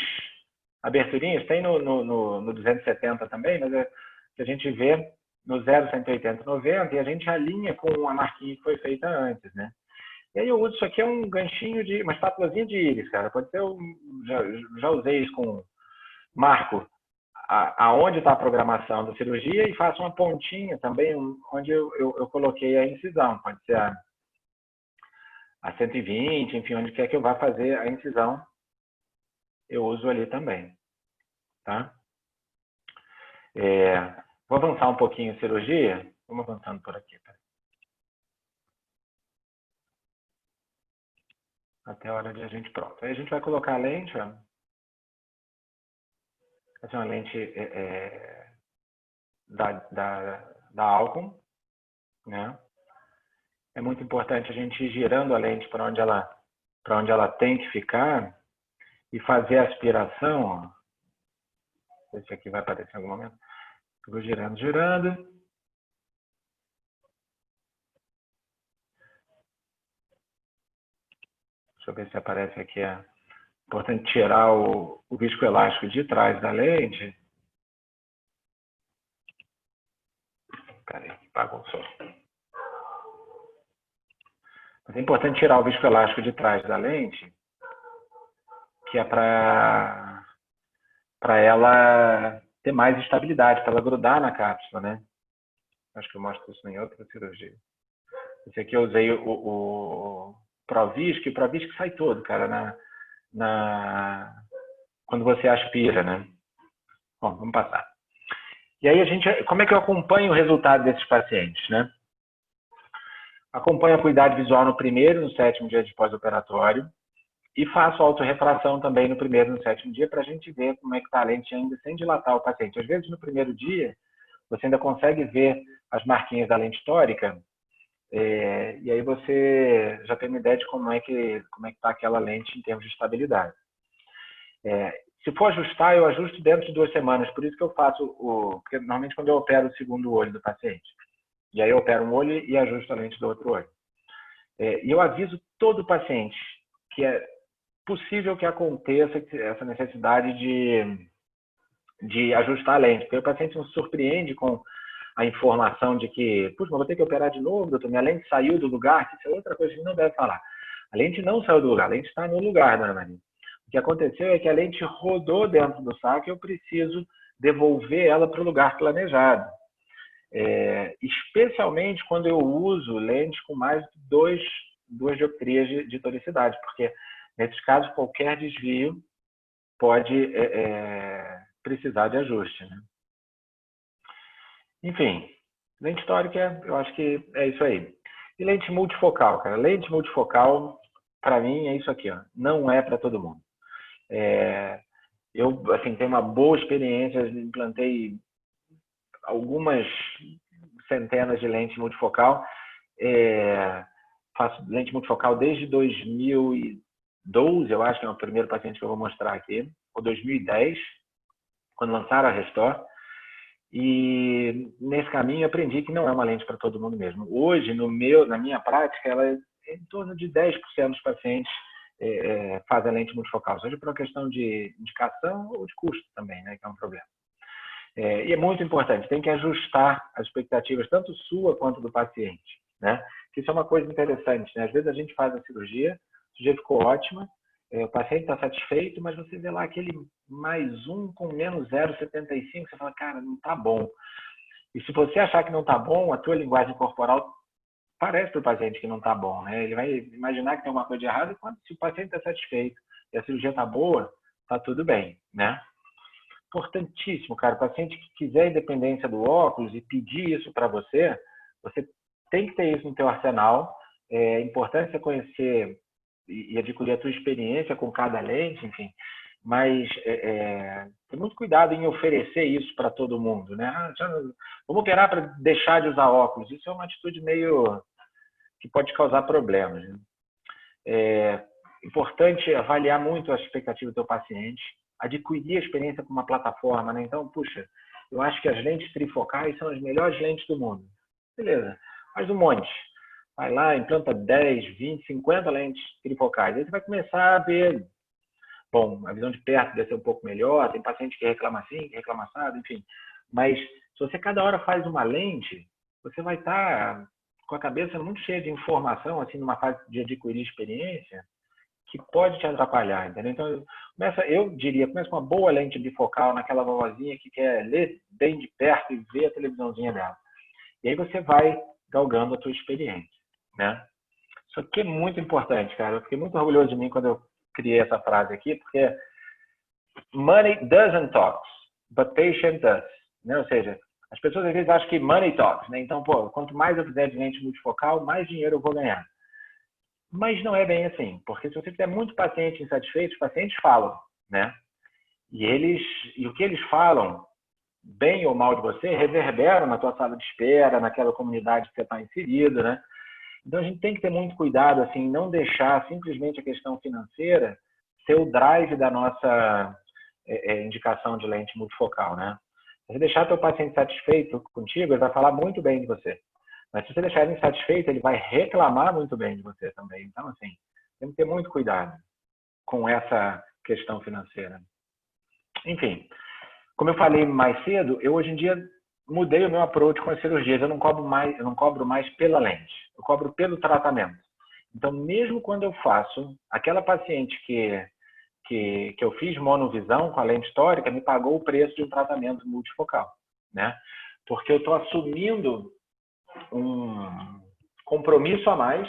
aberturinhas, tem no 270 também, mas que a gente vê no 0, 180 e 90, e a gente alinha com a marquinha que foi feita antes, né? E aí eu uso isso aqui, é um ganchinho de uma espátulazinha de íris, cara. Pode ser, já usei isso com marco aonde está a programação da cirurgia e faço uma pontinha também onde eu coloquei a incisão. Pode ser a 120, enfim, onde quer que eu vá fazer a incisão, eu uso ali também, tá? Vou avançar um pouquinho a cirurgia. Vamos avançando por aqui, tá? Até a hora de a gente pronto. Aí a gente vai colocar a lente, ó. Essa é uma lente da Alcon, né? É muito importante a gente ir girando a lente para onde ela tem que ficar e fazer a aspiração, ó. Esse aqui vai aparecer em algum momento. Eu vou girando, girando. Deixa eu ver se aparece aqui. É importante tirar o viscoelástico de trás da lente. Peraí, bagunçou. Mas é importante tirar o viscoelástico de trás da lente, que é para ela ter mais estabilidade, para ela grudar na cápsula, né? Acho que eu mostro isso em outra cirurgia. Esse aqui eu usei o Provisc, e o Provisc sai todo, cara, quando você aspira, né? Bom, vamos passar. E aí como é que eu acompanho o resultado desses pacientes, né? Acompanho a acuidade visual no primeiro e no 7º dia de pós-operatório e faço autorrefração também no primeiro e no 7º dia para a gente ver como é que está a lente ainda sem dilatar o paciente. Às vezes, no primeiro dia, você ainda consegue ver as marquinhas da lente tórica e aí você já tem uma ideia de como é que está aquela lente em termos de estabilidade. Se for ajustar, eu ajusto dentro de 2 semanas. Por isso que eu faço porque normalmente quando eu opero o segundo olho do paciente, e aí eu opero um olho e ajusto a lente do outro olho. E eu aviso todo paciente que é possível que aconteça essa necessidade de ajustar a lente. Porque o paciente não se surpreende com a informação de que, puxa, mas vou ter que operar de novo, doutor, minha lente saiu do lugar, isso é outra coisa que não deve falar. A lente não saiu do lugar, a lente está no lugar, dona Maria. O que aconteceu é que a lente rodou dentro do saco e eu preciso devolver ela para o lugar planejado. especialmente quando eu uso lentes com mais de duas dioptrias de toricidade, porque nesses casos qualquer desvio pode precisar de ajuste, né? Enfim, lente tórica, eu acho que é isso aí. E lente multifocal, cara. Lente multifocal, para mim, é isso aqui, ó. Não é para todo mundo. Eu, assim, tenho uma boa experiência, implantei algumas centenas de lentes multifocal. Faço lente multifocal desde 2012, eu acho que é o primeiro paciente que eu vou mostrar aqui, ou 2010, quando lançaram a Restore. E nesse caminho eu aprendi que não é uma lente para todo mundo mesmo. Hoje, na minha prática, ela é em torno de 10% dos pacientes fazem lente multifocal, seja por uma questão de indicação ou de custo também, né, que é um problema. E é muito importante, tem que ajustar as expectativas, tanto sua quanto do paciente, né? Isso é uma coisa interessante, né? Às vezes a gente faz a cirurgia, a cirurgia ficou ótima, o paciente está satisfeito, mas você vê lá aquele +1 com menos 0,75, você fala, cara, não está bom. E se você achar que não está bom, a tua linguagem corporal parece para o paciente que não está bom, né? Ele vai imaginar que tem alguma coisa de errado, enquanto se o paciente está satisfeito e a cirurgia está boa, está tudo bem, né? Importantíssimo, cara. O paciente que quiser independência do óculos e pedir isso para você, você tem que ter isso no teu arsenal. É importante você conhecer e adquirir a tua experiência com cada lente, enfim. Mas tem muito cuidado em oferecer isso para todo mundo, né? Vamos operar para deixar de usar óculos. Isso é uma atitude meio que pode causar problemas, né? Importante avaliar muito a expectativa do teu paciente, adquirir a experiência com uma plataforma, né? Então, puxa, eu acho que as lentes trifocais são as melhores lentes do mundo. Beleza, faz um monte. Vai lá, implanta 10, 20, 50 lentes trifocais. Aí você vai começar a ver, bom, a visão de perto deve ser um pouco melhor, tem paciente que reclama assim, que reclama assado, enfim. Mas se você cada hora faz uma lente, você vai estar com a cabeça muito cheia de informação, assim, numa fase de adquirir experiência, que pode te atrapalhar, entendeu? Então, eu diria, começa com uma boa lente bifocal naquela vovozinha que quer ler bem de perto e ver a televisãozinha dela. E aí você vai galgando a tua experiência, né? Isso aqui é muito importante, cara. Eu fiquei muito orgulhoso de mim quando eu criei essa frase aqui, porque money doesn't talk, but patient does, né? Ou seja, as pessoas às vezes acham que money talks, né? Então, pô, quanto mais eu fizer de lente multifocal, mais dinheiro eu vou ganhar. Mas não é bem assim, porque se você tiver muito paciente insatisfeito, os pacientes falam, né? E o que eles falam, bem ou mal de você, reverberam na tua sala de espera, naquela comunidade que você está inserido, né? Então a gente tem que ter muito cuidado, assim, não deixar simplesmente a questão financeira ser o drive da nossa indicação de lente multifocal, né? Se você deixar teu paciente satisfeito contigo, ele vai falar muito bem de você. Mas se você deixar ele insatisfeito, ele vai reclamar muito bem de você também. Então, assim, tem que ter muito cuidado com essa questão financeira. Enfim, como eu falei mais cedo, eu hoje em dia mudei o meu approach com as cirurgias. Eu não cobro mais pela lente, eu cobro pelo tratamento. Então, mesmo quando eu faço, aquela paciente que eu fiz monovisão com a lente tórica me pagou o preço de um tratamento multifocal, né? Porque eu estou assumindo um compromisso a mais,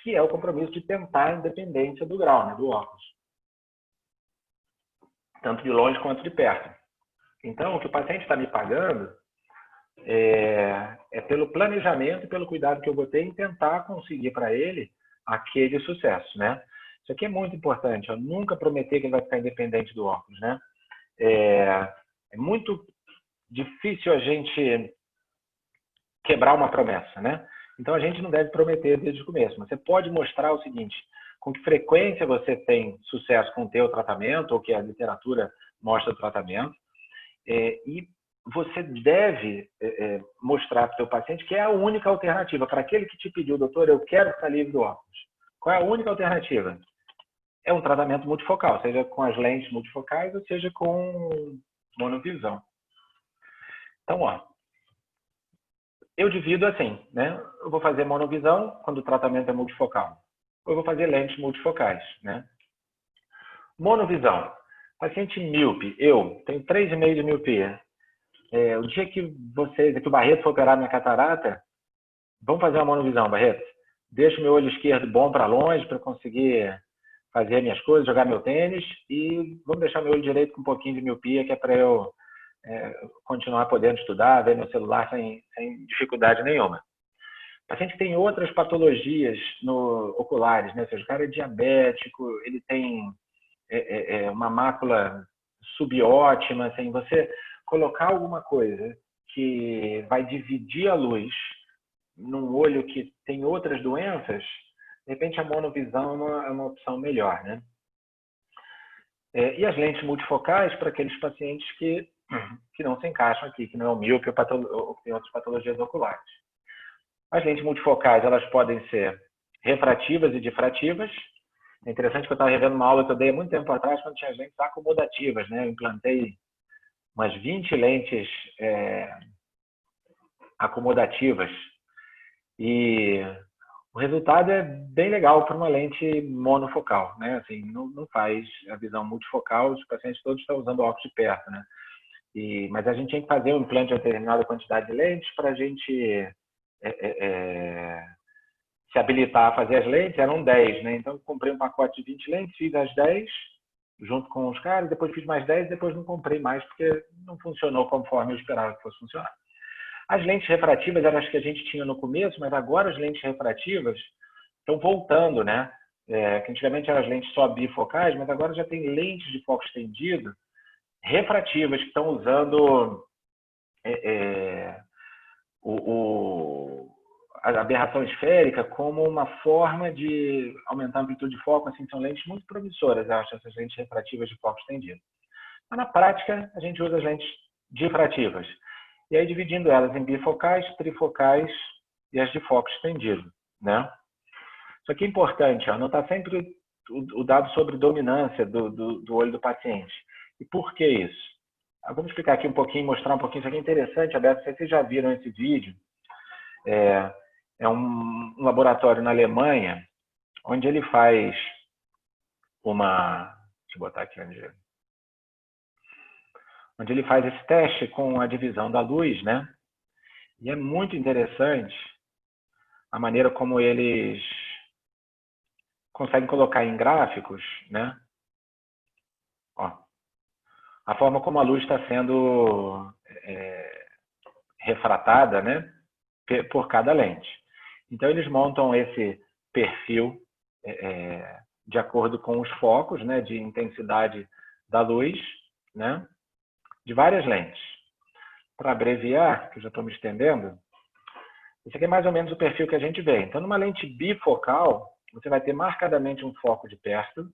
que é o compromisso de tentar a independência do grau, né, do óculos. Tanto de longe quanto de perto. Então, o que o paciente está me pagando é pelo planejamento e pelo cuidado que eu vou ter em tentar conseguir para ele aquele sucesso, né? Isso aqui é muito importante. Eu nunca prometer que ele vai ficar independente do óculos, né? É muito difícil a gente quebrar uma promessa, né? Então a gente não deve prometer desde o começo. Mas você pode mostrar o seguinte: com que frequência você tem sucesso com o teu tratamento ou que a literatura mostra o tratamento, e você deve mostrar para o seu paciente que é a única alternativa para aquele que te pediu, doutor, eu quero ficar livre do óculos. Qual é a única alternativa? É um tratamento multifocal, seja com as lentes multifocais ou seja com monovisão. Então, ó, eu divido assim, né? Eu vou fazer monovisão quando o tratamento é multifocal. Ou eu vou fazer lentes multifocais, né? Monovisão. Paciente míope, eu tenho 3,5 de miopia. O dia que que o Barreto for operar minha catarata, vamos fazer uma monovisão, Barreto. Deixa o meu olho esquerdo bom para longe, para conseguir fazer minhas coisas, jogar meu tênis, e vamos deixar meu olho direito com um pouquinho de miopia, que é para eu continuar podendo estudar, ver meu celular sem dificuldade nenhuma. O paciente tem outras patologias oculares, né? Ou seja, o cara é diabético, ele tem uma mácula subótima, assim, você colocar alguma coisa que vai dividir a luz num olho que tem outras doenças, de repente a monovisão é uma opção melhor, né? E as lentes multifocais para aqueles pacientes que não se encaixam aqui, que não é o míope ou que tem outras patologias oculares. As lentes multifocais, elas podem ser refrativas e difrativas. É interessante que eu estava revendo uma aula que eu dei há muito tempo atrás, quando tinha as lentes acomodativas, né? Eu implantei umas 20 lentes acomodativas. E o resultado é bem legal para uma lente monofocal, né? Assim, não faz a visão multifocal, os pacientes todos estão usando óculos de perto, né? Mas a gente tem que fazer um implante de uma determinada quantidade de lentes para a gente se habilitar a fazer as lentes. Eram 10, né? Então, eu comprei um pacote de 20 lentes, fiz as 10 junto com os caras, depois fiz mais 10, depois não comprei mais, porque não funcionou conforme eu esperava que fosse funcionar. As lentes refrativas eram as que a gente tinha no começo, mas agora as lentes refrativas estão voltando, né? Que antigamente eram as lentes só bifocais, mas agora já tem lentes de foco estendido refrativas que estão usando a aberração esférica como uma forma de aumentar a amplitude de foco. Assim, são lentes muito promissoras, eu acho, essas lentes refrativas de foco estendido. Mas na prática, a gente usa as lentes difrativas. E aí, dividindo elas em bifocais, trifocais e as de foco estendido, né? Isso aqui é importante, ó, anotar sempre o dado sobre dominância do olho do paciente. E por que isso? Vamos explicar aqui um pouquinho, mostrar um pouquinho. Isso aqui é interessante, Alberto, vocês já viram esse vídeo. É um laboratório na Alemanha, onde ele faz deixa eu botar aqui onde ele faz esse teste com a divisão da luz, né? E é muito interessante a maneira como eles conseguem colocar em gráficos, né? Ó, a forma como a luz está sendo refratada, né? Por cada lente. Então, eles montam esse perfil de acordo com os focos, né? De intensidade da luz, né? De várias lentes. Para abreviar, que eu já estou me estendendo, esse aqui é mais ou menos o perfil que a gente vê. Então, numa lente bifocal, você vai ter marcadamente um foco de perto.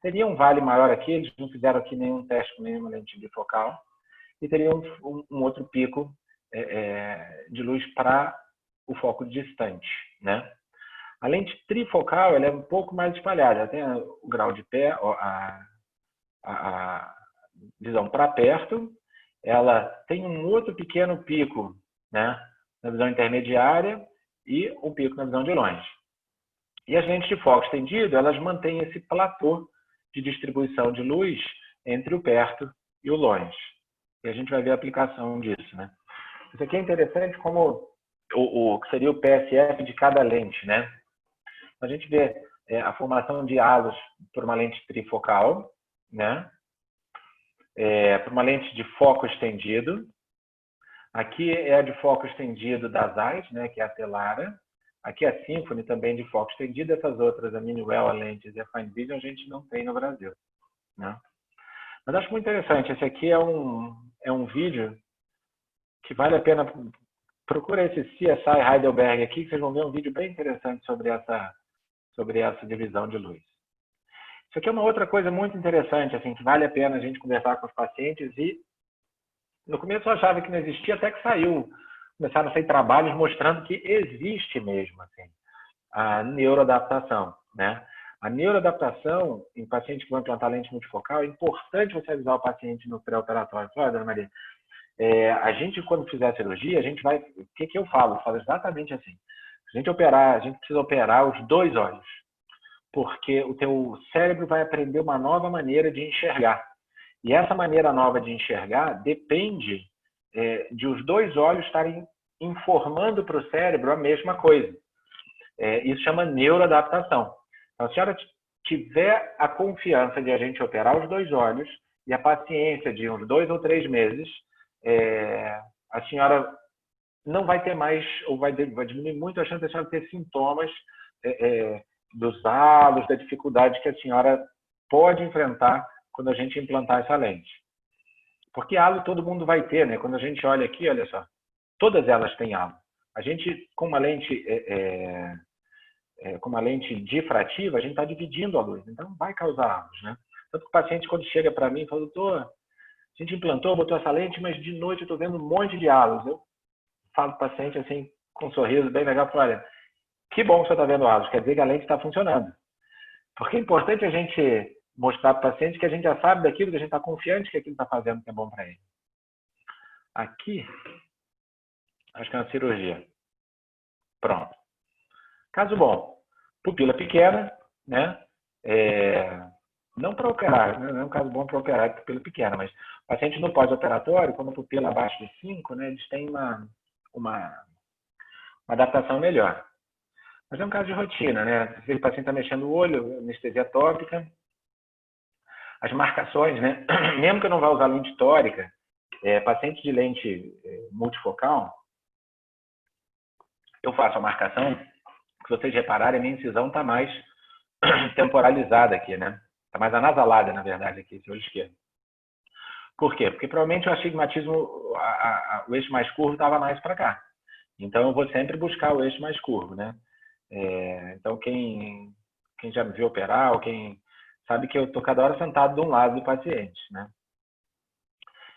Teria um vale maior aqui, eles não fizeram aqui nenhum teste com nenhuma lente bifocal. E teria um outro pico de luz para o foco distante, né? A lente trifocal, ela é um pouco mais espalhada. Ela tem o grau de pé, a visão para perto. Ela tem um outro pequeno pico, né, na visão intermediária e um pico na visão de longe. E as lentes de foco estendido, elas mantêm esse platô de distribuição de luz entre o perto e o longe. E a gente vai ver a aplicação disso, né? Isso aqui é interessante como o que seria o PSF de cada lente, né? A gente vê a formação de halos por uma lente trifocal, né? Por uma lente de foco estendido. Aqui é a de foco estendido da Zeiss, né, que é a Telara. Aqui é a Symphony, também de foco estendido. Essas outras, a Minuel, a Lentes e a Fine Vision, a gente não tem no Brasil, né? Mas acho muito interessante. Esse aqui é um vídeo que vale a pena. Procura esse CSI Heidelberg aqui, que vocês vão ver um vídeo bem interessante sobre essa divisão de luz. Isso aqui é uma outra coisa muito interessante, assim, que vale a pena a gente conversar com os pacientes. E no começo eu achava que não existia, até que começaram a sair trabalhos mostrando que existe mesmo, assim, a neuroadaptação, né? A neuroadaptação em pacientes que vão implantar lente multifocal, é importante você avisar o paciente no pré-operatório. Olha, dona Maria, a gente, quando fizer a cirurgia, a gente vai... O que eu falo? Eu falo exatamente assim. Se a gente operar, a gente precisa operar os dois olhos, porque o teu cérebro vai aprender uma nova maneira de enxergar. E essa maneira nova de enxergar depende de os dois olhos estarem informando para o cérebro a mesma coisa. Isso chama neuroadaptação. Então, se a senhora tiver a confiança de a gente operar os dois olhos e a paciência de uns 2 ou 3 meses, a senhora não vai ter mais, ou vai diminuir muito a chance de a senhora ter sintomas dos halos, da dificuldade que a senhora pode enfrentar quando a gente implantar essa lente. Porque halo todo mundo vai ter, né? Quando a gente olha aqui, olha só, todas elas têm halo. A gente, com uma lente difrativa, a gente está dividindo a luz, então vai causar halos, né? Tanto que o paciente, quando chega para mim, fala, doutor, a gente implantou, botou essa lente, mas de noite eu estou vendo um monte de halos. Eu falo para o paciente assim, com um sorriso bem legal, falo, olha, que bom que você está vendo halos, quer dizer que a lente está funcionando. Porque é importante a gente mostrar para o paciente que a gente já sabe daquilo, que a gente está confiante que aquilo está fazendo que é bom para ele. Aqui, acho que é uma cirurgia. Pronto. Caso bom, pupila pequena, né? Não para operar, né? Não é um caso bom para operar de pupila pequena, mas o paciente no pós-operatório, quando a pupila abaixo de 5, né, eles têm uma adaptação melhor. Mas é um caso de rotina, né? Se o paciente está mexendo o olho, anestesia tópica, as marcações, né? Mesmo que eu não vá usar lente tórica, paciente de lente multifocal, eu faço a marcação. Se vocês repararem, a minha incisão está mais temporalizada aqui, né? Está mais anasalada, na verdade, aqui, esse olho esquerdo. Por quê? Porque provavelmente o astigmatismo, o eixo mais curvo estava mais para cá. Então, eu vou sempre buscar o eixo mais curvo, né? Então, quem já me viu operar, ou quem sabe que eu estou cada hora sentado de um lado do paciente, né?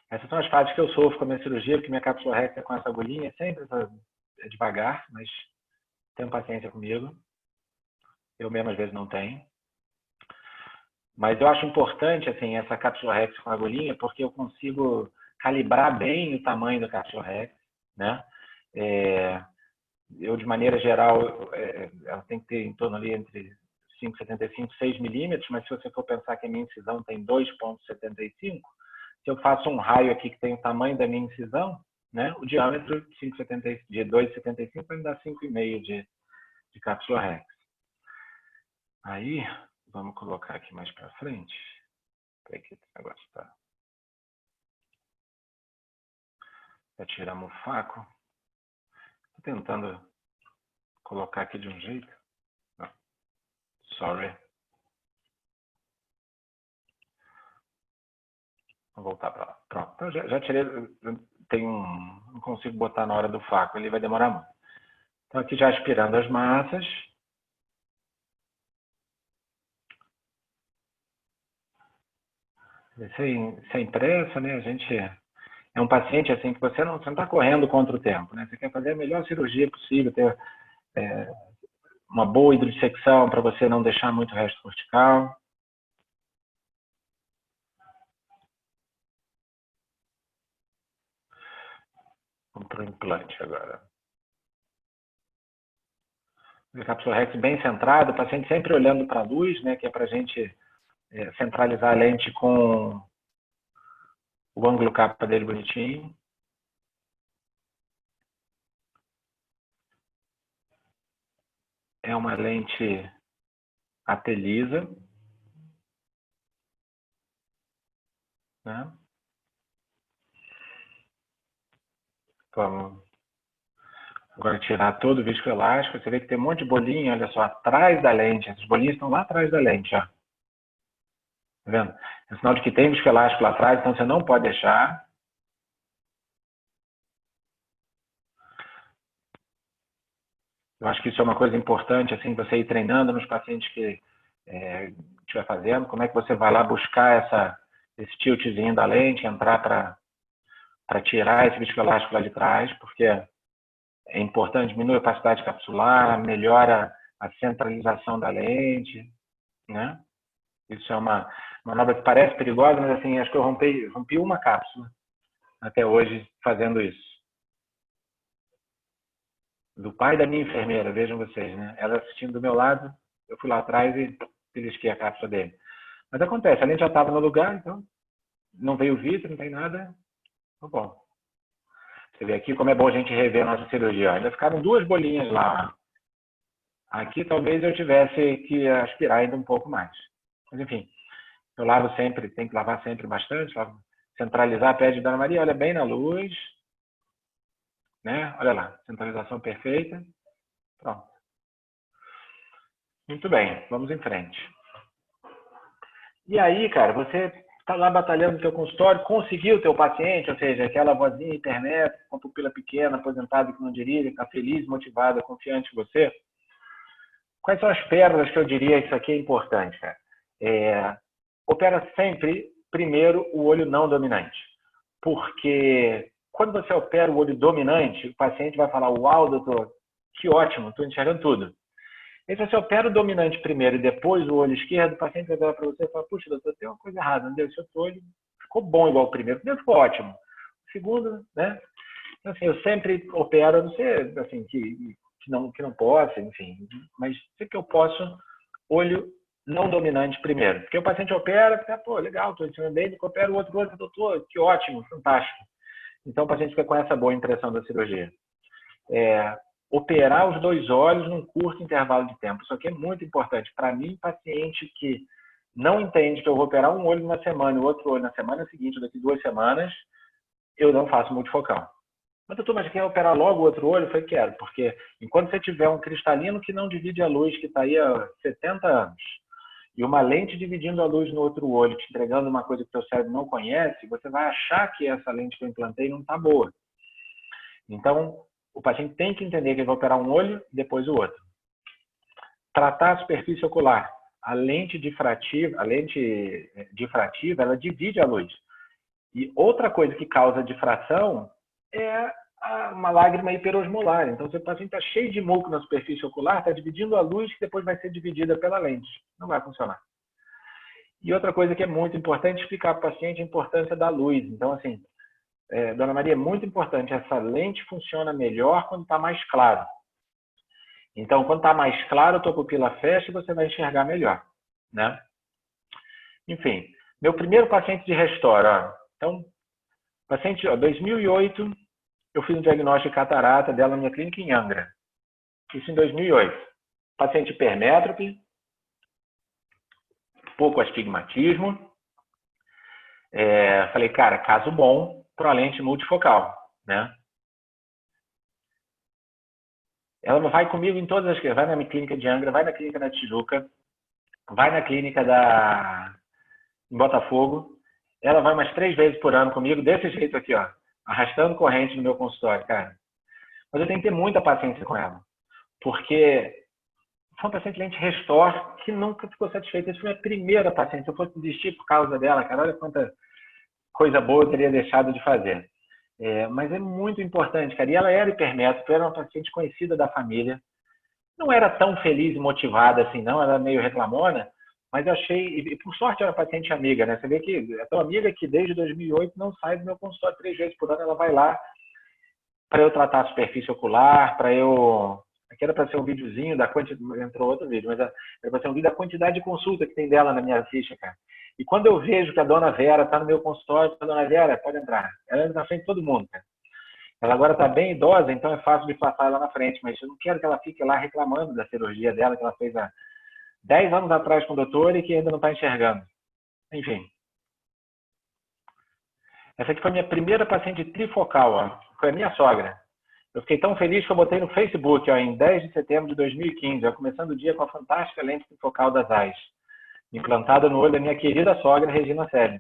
Essas são as fases que eu sofro com a minha cirurgia, porque minha cápsula rex é com essa agulhinha, sempre é devagar, mas tenham paciência comigo. Eu mesmo, às vezes, não tenho. Mas eu acho importante, assim, essa cápsula rex com a agulhinha, porque eu consigo calibrar bem o tamanho da cápsula rex, né? Eu, de maneira geral, ela tem que ter em torno ali entre 5,75 e 6 milímetros, mas se você for pensar que a minha incisão tem 2,75, se eu faço um raio aqui que tem o tamanho da minha incisão, né, o diâmetro de 2,75 vai me dar 5,5 de cápsula rex. Aí, vamos colocar aqui mais para frente. Peraí que esse negócio está... Já tiramos o faco. Estou tentando colocar aqui de um jeito. Não. Sorry. Vou voltar para lá. Pronto. Então, já tirei. Não consigo botar na hora do faco. Ele vai demorar muito. Então, aqui já aspirando as massas. Sem pressa, né? A gente... É um paciente assim que você não está correndo contra o tempo, né? Você quer fazer a melhor cirurgia possível, ter uma boa hidrodissecção para você não deixar muito resto cortical. Vamos para o implante agora. A cápsula rex bem centrada, o paciente sempre olhando para a luz, né? Que é para a gente centralizar a lente com o ângulo capa dele bonitinho. É uma lente atelisa, né? Vamos agora tirar todo o viscoelástico. Você vê que tem um monte de bolinha, olha só, atrás da lente. Essas bolinhas estão lá atrás da lente, ó. Tá vendo? É sinal de que tem viscoelástico lá atrás, então você não pode deixar. Eu acho que isso é uma coisa importante, assim, você ir treinando nos pacientes que estiver fazendo. Como é que você vai lá buscar esse tiltzinho da lente, entrar para tirar esse viscoelástico lá de trás, porque é importante, diminui a opacidade capsular, melhora a centralização da lente, né? Isso é uma manobra que parece perigosa, mas assim, acho que eu rompi uma cápsula até hoje fazendo isso. Do pai da minha enfermeira, vejam vocês, né? Ela assistindo do meu lado, eu fui lá atrás e belisquei a cápsula dele. Mas acontece, a lente já estava no lugar, então não veio vidro, não tem nada, tá bom. Você vê aqui como é bom a gente rever a nossa cirurgia. Ainda ficaram 2 bolinhas lá. Aqui talvez eu tivesse que aspirar ainda um pouco mais. Mas enfim, eu lavo sempre, tem que lavar sempre bastante. Centralizar a pele de Dona Maria, olha bem na luz. Né? Olha lá, centralização perfeita. Pronto. Muito bem, vamos em frente. E aí, cara, você está lá batalhando no teu consultório, conseguiu o teu paciente, ou seja, aquela vozinha internet, com pupila pequena, aposentada que não dirige, está feliz, motivada, confiante em você. Quais são as pérolas que eu diria isso aqui é importante, cara? Opera sempre, primeiro, o olho não dominante. Porque quando você opera o olho dominante, o paciente vai falar, uau, doutor, que ótimo, estou enxergando tudo. E se você opera o dominante primeiro e depois o olho esquerdo, o paciente vai virar para você e falar, puxa, doutor, tem uma coisa errada, não deu? Esse outro olho ficou bom igual o primeiro. O primeiro ficou ótimo. O segundo, né? Então, assim, eu sempre opero, não sei, assim, que não posso, enfim, mas sei que eu posso olho não dominante primeiro. Porque o paciente opera, pô, legal, estou ensinando bem, opera o outro olho, doutor, que ótimo, fantástico. Então o paciente fica com essa boa impressão da cirurgia. Operar os 2 olhos num curto intervalo de tempo. Isso aqui é muito importante. Para mim, paciente que não entende que eu vou operar um olho numa semana e o outro olho na semana seguinte, daqui 2 semanas, eu não faço multifocal. Mas, doutor, mas quer operar logo o outro olho? Eu falei, quero, porque enquanto você tiver um cristalino que não divide a luz, que está aí há 70 anos, e uma lente dividindo a luz no outro olho, te entregando uma coisa que o seu cérebro não conhece, você vai achar que essa lente que eu implantei não está boa. Então, o paciente tem que entender que ele vai operar um olho e depois o outro. Tratar a superfície ocular. A lente difrativa, ela divide a luz. E outra coisa que causa difração é uma lágrima hiperosmolar. Então, se o paciente está cheio de muco na superfície ocular, está dividindo a luz que depois vai ser dividida pela lente. Não vai funcionar. E outra coisa que é muito importante, explicar para o paciente a importância da luz. Então, assim, Dona Maria, é muito importante, essa lente funciona melhor quando está mais claro. Então, quando está mais claro, a tua pupila fecha e você vai enxergar melhor, né? Enfim, meu primeiro paciente de Restore, ó. Então, paciente, 2008, eu fiz um diagnóstico de catarata dela na minha clínica em Angra. Isso em 2008. Paciente hipermétrope, pouco astigmatismo. Falei, cara, caso bom para a lente multifocal, né? Ela vai comigo em todas as... Vai na minha clínica de Angra, vai na clínica da Tijuca, vai na clínica em Botafogo. Ela vai umas 3 vezes por ano comigo, desse jeito aqui, ó, arrastando corrente no meu consultório, cara. Mas eu tenho que ter muita paciência com ela, porque foi uma paciente lente Restore que nunca ficou satisfeita. Essa foi a minha primeira paciente. Se eu fosse desistir por causa dela, cara, olha quanta coisa boa eu teria deixado de fazer. Mas é muito importante, cara. E ela era hipermétrope, era uma paciente conhecida da família. Não era tão feliz e motivada assim, não. Ela era meio reclamona, mas eu achei... E por sorte era paciente amiga, né? Você vê que é tão amiga que desde 2008 não sai do meu consultório 3 vezes por ano. Ela vai lá para eu tratar a superfície ocular, para eu... Aqui era para ser um videozinho da quantidade... Entrou outro vídeo, mas era para ser um vídeo da quantidade de consulta que tem dela na minha ficha, cara. E quando eu vejo que a dona Vera está no meu consultório, a dona Vera, pode entrar. Ela entra na frente de todo mundo, cara. Ela agora está bem idosa, então é fácil de passar ela na frente, mas eu não quero que ela fique lá reclamando da cirurgia dela, que ela fez há 10 anos atrás com o doutor e que ainda não está enxergando. Enfim. Essa aqui foi a minha primeira paciente trifocal, ó. Foi a minha sogra. Eu fiquei tão feliz que eu botei no Facebook, ó, em 10 de setembro de 2015, ó, começando o dia com a fantástica lente trifocal das AIS, implantada no olho da minha querida sogra, Regina Selle.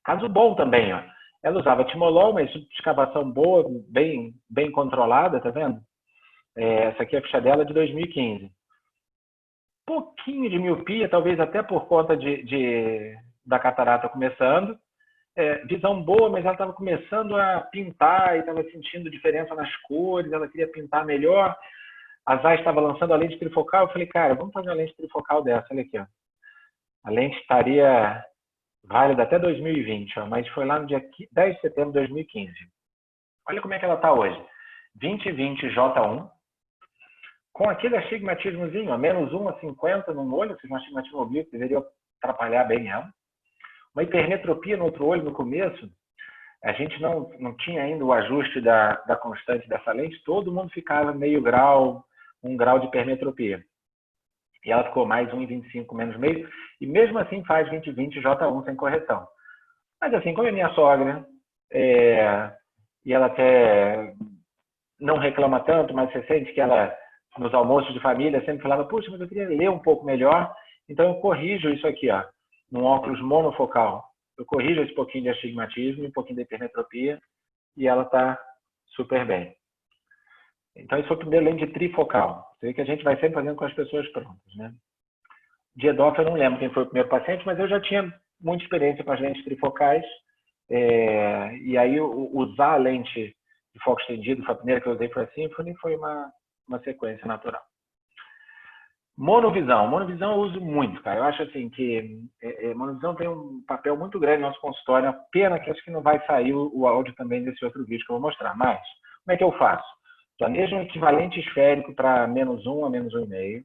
Caso bom também, ó. Ela usava timolol, mas escavação boa, bem controlada, tá vendo? Essa aqui é a ficha dela de 2015. Pouquinho de miopia, talvez até por conta da catarata começando. Visão boa, mas ela estava começando a pintar e estava sentindo diferença nas cores, ela queria pintar melhor. A Zeiss estava lançando a lente trifocal, eu falei, cara, vamos fazer uma lente trifocal dessa, olha aqui, ó. A lente estaria válida até 2020, ó, mas foi lá no dia 10 de setembro de 2015. Olha como é que ela está hoje. 2020 J1, com aquele astigmatismozinho, ó, -1 a 50 no olho, ou seja, um astigmatismo oblíquo, deveria atrapalhar bem ela. Uma hipermetropia no outro olho no começo. a gente não tinha ainda o ajuste da constante dessa lente, todo mundo ficava meio grau, 1 grau de hipermetropia. E ela ficou mais 1,25 menos meio, e mesmo assim faz 20/20 J1 sem correção. Mas assim, como é minha sogra, e ela até não reclama tanto, mas você sente que ela, nos almoços de família, sempre falava, puxa, mas eu queria ler um pouco melhor, então eu corrijo isso aqui, ó, num óculos monofocal. Eu corrijo esse pouquinho de astigmatismo, um pouquinho de hipermetropia, e ela está super bem. Então, esse foi o primeiro lente trifocal. Isso aí que a gente vai sempre fazendo com as pessoas prontas, né? De EDOF, eu não lembro quem foi o primeiro paciente, mas eu já tinha muita experiência com as lentes trifocais. E aí, usar a lente de foco estendido, foi a primeira que eu usei, foi a Symphony, foi uma sequência natural. Monovisão. Monovisão eu uso muito, cara. Eu acho assim que monovisão tem um papel muito grande no nosso consultório. A pena que acho que não vai sair o áudio também desse outro vídeo que eu vou mostrar. Mas, como é que eu faço? Planejo um equivalente esférico para -1 a -1,5.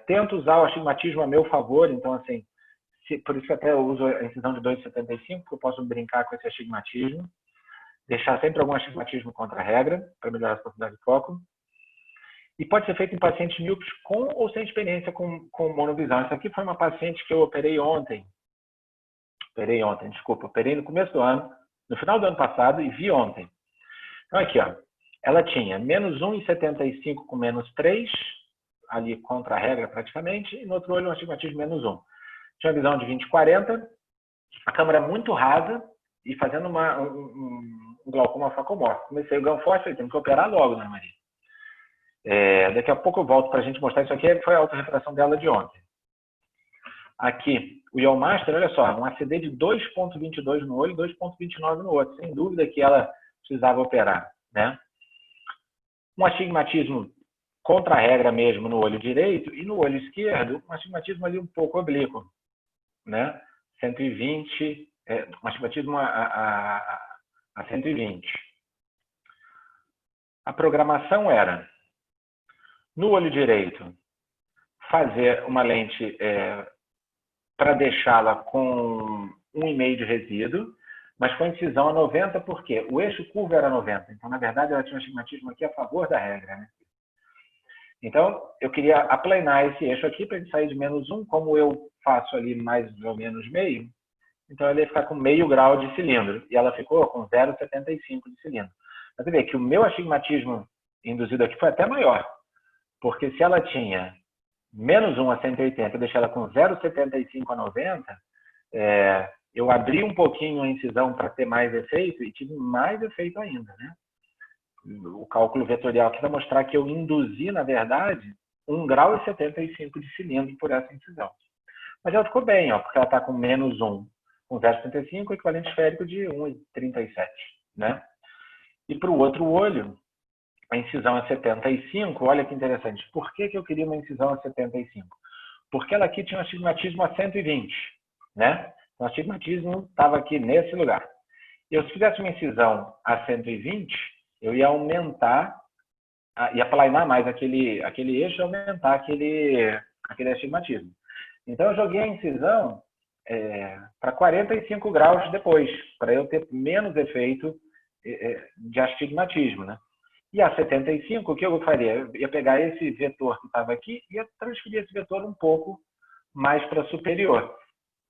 Tento usar o astigmatismo a meu favor. Então, assim, por isso que até eu uso a incisão de 2,75, porque eu posso brincar com esse astigmatismo. Deixar sempre algum astigmatismo contra a regra, para melhorar a profundidade de foco. E pode ser feito em pacientes míopes com ou sem experiência com monovisão. Essa aqui foi uma paciente que eu operei ontem. Operei no começo do ano, no final do ano passado e vi ontem. Então aqui, ó, ela tinha -1,75 com -3, ali contra a regra praticamente, e no outro olho um astigmatismo -1. Tinha uma visão de 20/40, a câmera muito rasa e fazendo um glaucoma facomórfico. Comecei o ganho forte, falei, temos que operar logo, né, Maria? Daqui a pouco eu volto para a gente mostrar isso aqui, foi a autorrefração dela de ontem. Aqui, o Yellmaster, olha só, um ACD de 2,22 no olho e 2,29 no outro. Sem dúvida que ela precisava operar, né? Um astigmatismo contra a regra mesmo no olho direito e no olho esquerdo, um astigmatismo ali um pouco oblíquo, né? 120, um astigmatismo a 120. A programação era, no olho direito, fazer uma lente para deixá-la com 1,5 de resíduo, mas com incisão a 90, porque o eixo curvo era 90. Então, na verdade, ela tinha um astigmatismo aqui a favor da regra, né? Então, eu queria aplanar esse eixo aqui para ele sair de -1, como eu faço ali mais ou menos meio, então ela ia ficar com meio grau de cilindro, e ela ficou com 0,75 de cilindro. Mas você vê que o meu astigmatismo induzido aqui foi até maior, porque se ela tinha -1 a 180, eu deixei ela com 0,75 a 90, eu abri um pouquinho a incisão para ter mais efeito e tive mais efeito ainda, né? O cálculo vetorial aqui vai mostrar que eu induzi, na verdade, 1,75 grau de cilindro por essa incisão. Mas ela ficou bem, ó, porque ela está com -1 com 0,75, equivalente esférico de 1,37, né? E para o outro olho, a incisão é 75, olha que interessante. Por que eu queria uma incisão a 75? Porque ela aqui tinha um astigmatismo a 120, né? O astigmatismo estava aqui nesse lugar. E se fizesse uma incisão a 120, eu ia aumentar, ia planar mais aquele eixo e aumentar aquele astigmatismo. Então, eu joguei a incisão para 45 graus depois, para eu ter menos efeito de astigmatismo, né? E a 75, o que eu faria? Eu ia pegar esse vetor que estava aqui e ia transferir esse vetor um pouco mais para superior.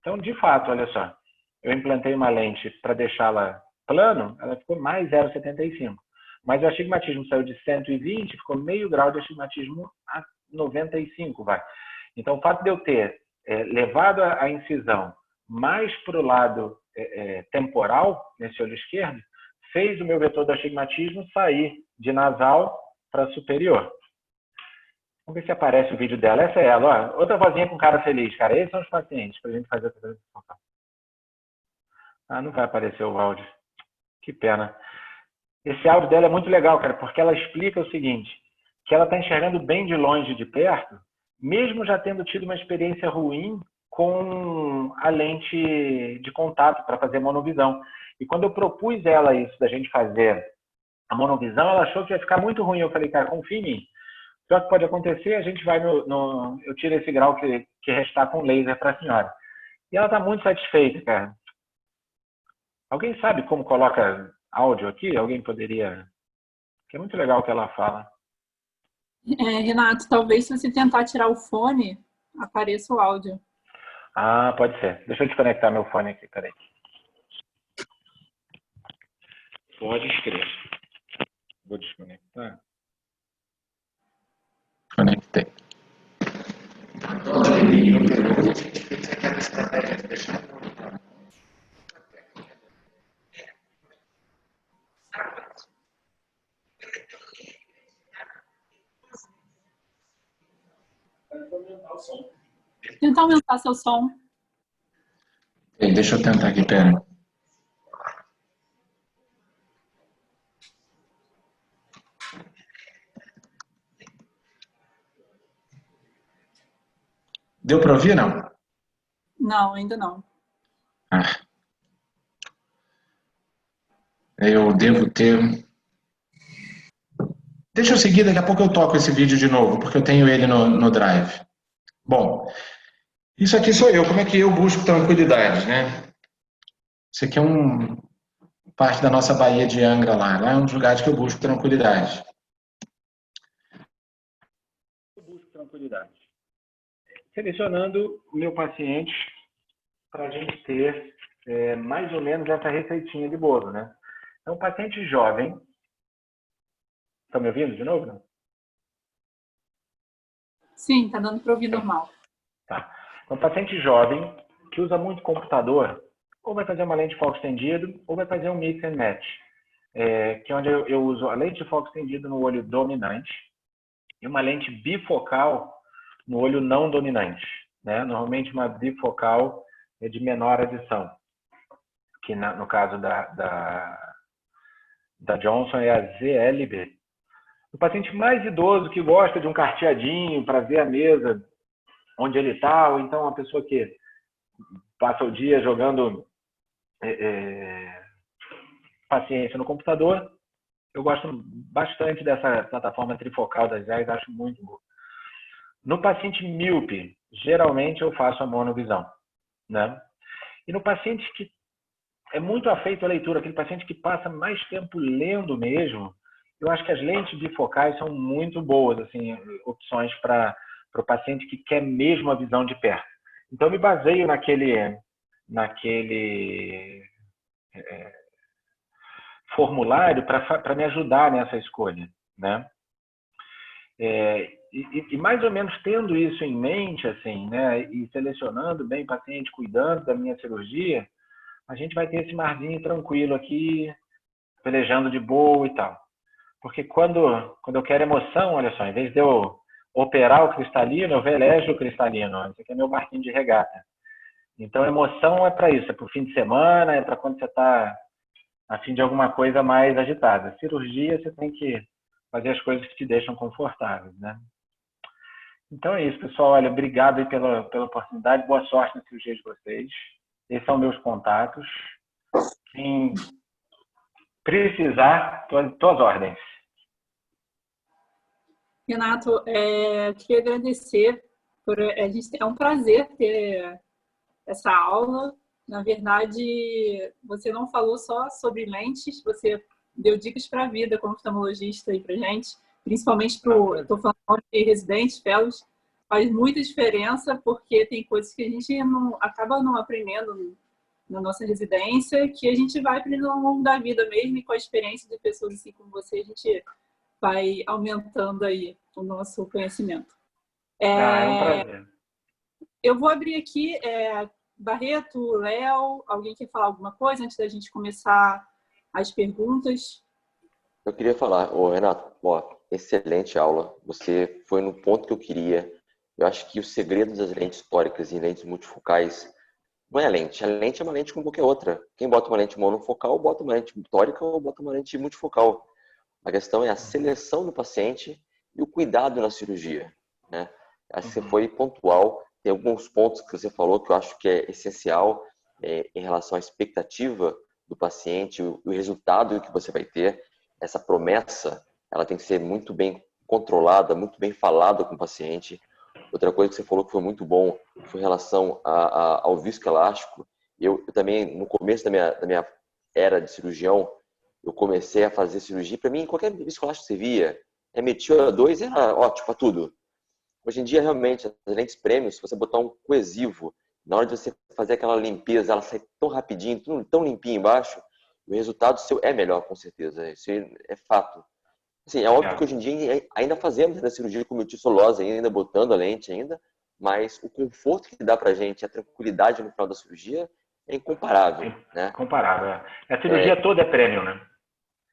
Então, de fato, olha só, eu implantei uma lente para deixá-la plano, ela ficou mais 0,75. Mas o astigmatismo saiu de 120, ficou meio grau de astigmatismo a 95, vai. Então, o fato de eu ter levado a incisão mais para o lado temporal, nesse olho esquerdo, fez o meu vetor do astigmatismo sair de nasal para superior. Vamos ver se aparece o vídeo dela. Essa é ela, ó. Outra vozinha com cara feliz, cara. Esses são os pacientes para a gente fazer a apresentação. Não vai aparecer o áudio. Que pena. Esse áudio dela é muito legal, cara, porque ela explica o seguinte, que ela está enxergando bem de longe e de perto, mesmo já tendo tido uma experiência ruim com a lente de contato para fazer monovisão. E quando eu propus ela isso, da gente fazer a monovisão, ela achou que ia ficar muito ruim. Eu falei, cara, confia em mim. Só que pode acontecer, a gente vai eu tiro esse grau que restar com laser para a senhora. E ela está muito satisfeita, cara. Alguém sabe como coloca áudio aqui? Alguém poderia... Que é muito legal o que ela fala. Renato, talvez se você tentar tirar o fone, apareça o áudio. Ah, pode ser. Deixa eu desconectar meu fone aqui, peraí. Pode escrever. Vou desconectar. Conectei. Tentar aumentar seu som. Deixa eu tentar aqui, pera. Deu para ouvir, não? Não, ainda não. Ah. Eu devo ter... Deixa eu seguir, daqui a pouco eu toco esse vídeo de novo, porque eu tenho ele no Drive. Bom, isso aqui sou eu. Como é que eu busco tranquilidade, né? Isso aqui é parte da nossa Baía de Angra lá. Lá é um dos lugares que eu busco tranquilidade. Eu busco tranquilidade. Selecionando o meu paciente para a gente ter mais ou menos essa receitinha de bolo, né? Então, paciente jovem... Estão me ouvindo de novo, não? Sim, tá dando para ouvir normal. Tá. Então, paciente jovem que usa muito computador, ou vai fazer uma lente de foco estendido, ou vai fazer um mix and match, que é onde eu uso a lente de foco estendido no olho dominante e uma lente bifocal no olho não dominante, né? Normalmente uma bifocal é de menor adição, que no caso da Johnson é a ZLB. O paciente mais idoso que gosta de um carteadinho para ver a mesa onde ele está, ou então uma pessoa que passa o dia jogando paciência no computador, eu gosto bastante dessa plataforma trifocal das Zeiss, acho muito boa. No paciente míope, geralmente eu faço a monovisão, né? E no paciente que é muito afeito à leitura, aquele paciente que passa mais tempo lendo mesmo, eu acho que as lentes bifocais são muito boas, assim, opções para o paciente que quer mesmo a visão de perto. Então, eu me baseio naquele formulário para me ajudar nessa escolha, né? E mais ou menos tendo isso em mente, assim, né, e selecionando bem o paciente, cuidando da minha cirurgia, a gente vai ter esse marzinho tranquilo aqui, pelejando de boa e tal. Porque quando eu quero emoção, olha só, em vez de eu operar o cristalino, eu velejo o cristalino. Esse aqui é meu barquinho de regata. Então, emoção é para isso, é para o fim de semana, é para quando você está a fim de alguma coisa mais agitada. Cirurgia, você tem que fazer as coisas que te deixam confortáveis, né? Então é isso, pessoal. Olha, obrigado aí pela oportunidade. Boa sorte na cirurgia de vocês. Esses são meus contatos. Quem precisar, tuas ordens. Renato, queria agradecer. É um prazer ter essa aula. Na verdade, você não falou só sobre lentes, você deu dicas para a vida como oftalmologista aí para gente, principalmente eu estou falando de residentes, fellows, faz muita diferença porque tem coisas que a gente acaba não aprendendo na nossa residência, que a gente vai aprendendo ao longo da vida mesmo, e com a experiência de pessoas assim como você, a gente vai aumentando aí o nosso conhecimento. É um prazer. Eu vou abrir aqui, Barreto, Léo, alguém quer falar alguma coisa antes da gente começar as perguntas? Eu queria falar, Renato, excelente aula. Você foi no ponto que eu queria. Eu acho que o segredo das lentes históricas e lentes multifocais não é a lente. A lente é uma lente como qualquer outra. Quem bota uma lente monofocal, bota uma lente tórica ou bota uma lente multifocal. A questão é a seleção do paciente e o cuidado na cirurgia, né? Acho que você foi pontual. Tem alguns pontos que você falou que eu acho que é essencial em relação à expectativa do paciente, o resultado que você vai ter. Essa promessa, ela tem que ser muito bem controlada, muito bem falada com o paciente. Outra coisa que você falou que foi muito bom foi em relação ao viscoelástico. Eu também, no começo da minha era de cirurgião, eu comecei a fazer cirurgia, para mim, qualquer viscoelástico que você via, metia 2 era ótimo para tudo. Hoje em dia, realmente, as lentes premium, se você botar um coesivo, na hora de você fazer aquela limpeza, ela sai tão rapidinho, tão limpinho embaixo, o resultado seu é melhor, com certeza. Isso é fato. Assim, é óbvio que hoje em dia ainda fazemos a cirurgia com metilcelulose, ainda botando a lente ainda, mas o conforto que dá pra gente, a tranquilidade no final da cirurgia é incomparável, né? Incomparável. A cirurgia toda é premium, né?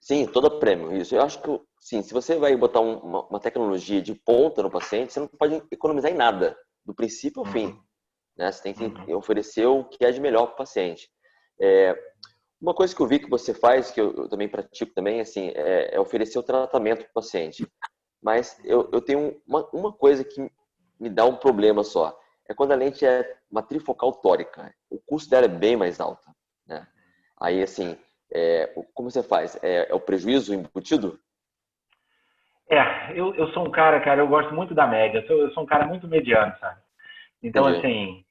Sim, toda premium, isso. Eu acho que, sim, se você vai botar uma tecnologia de ponta no paciente, você não pode economizar em nada, do princípio ao fim. Né? Você tem que oferecer o que é de melhor para o paciente. Uma coisa que eu vi que você faz, que eu também pratico também, assim, é oferecer o tratamento para o paciente. Mas eu tenho uma coisa que me dá um problema só. É quando a lente é uma trifocal tórica. O custo dela é bem mais alto. Né? Aí, assim, como você faz? É o prejuízo embutido? Eu sou um cara, eu gosto muito da média. Eu sou um cara muito mediano, sabe? Então, Entendi. assim,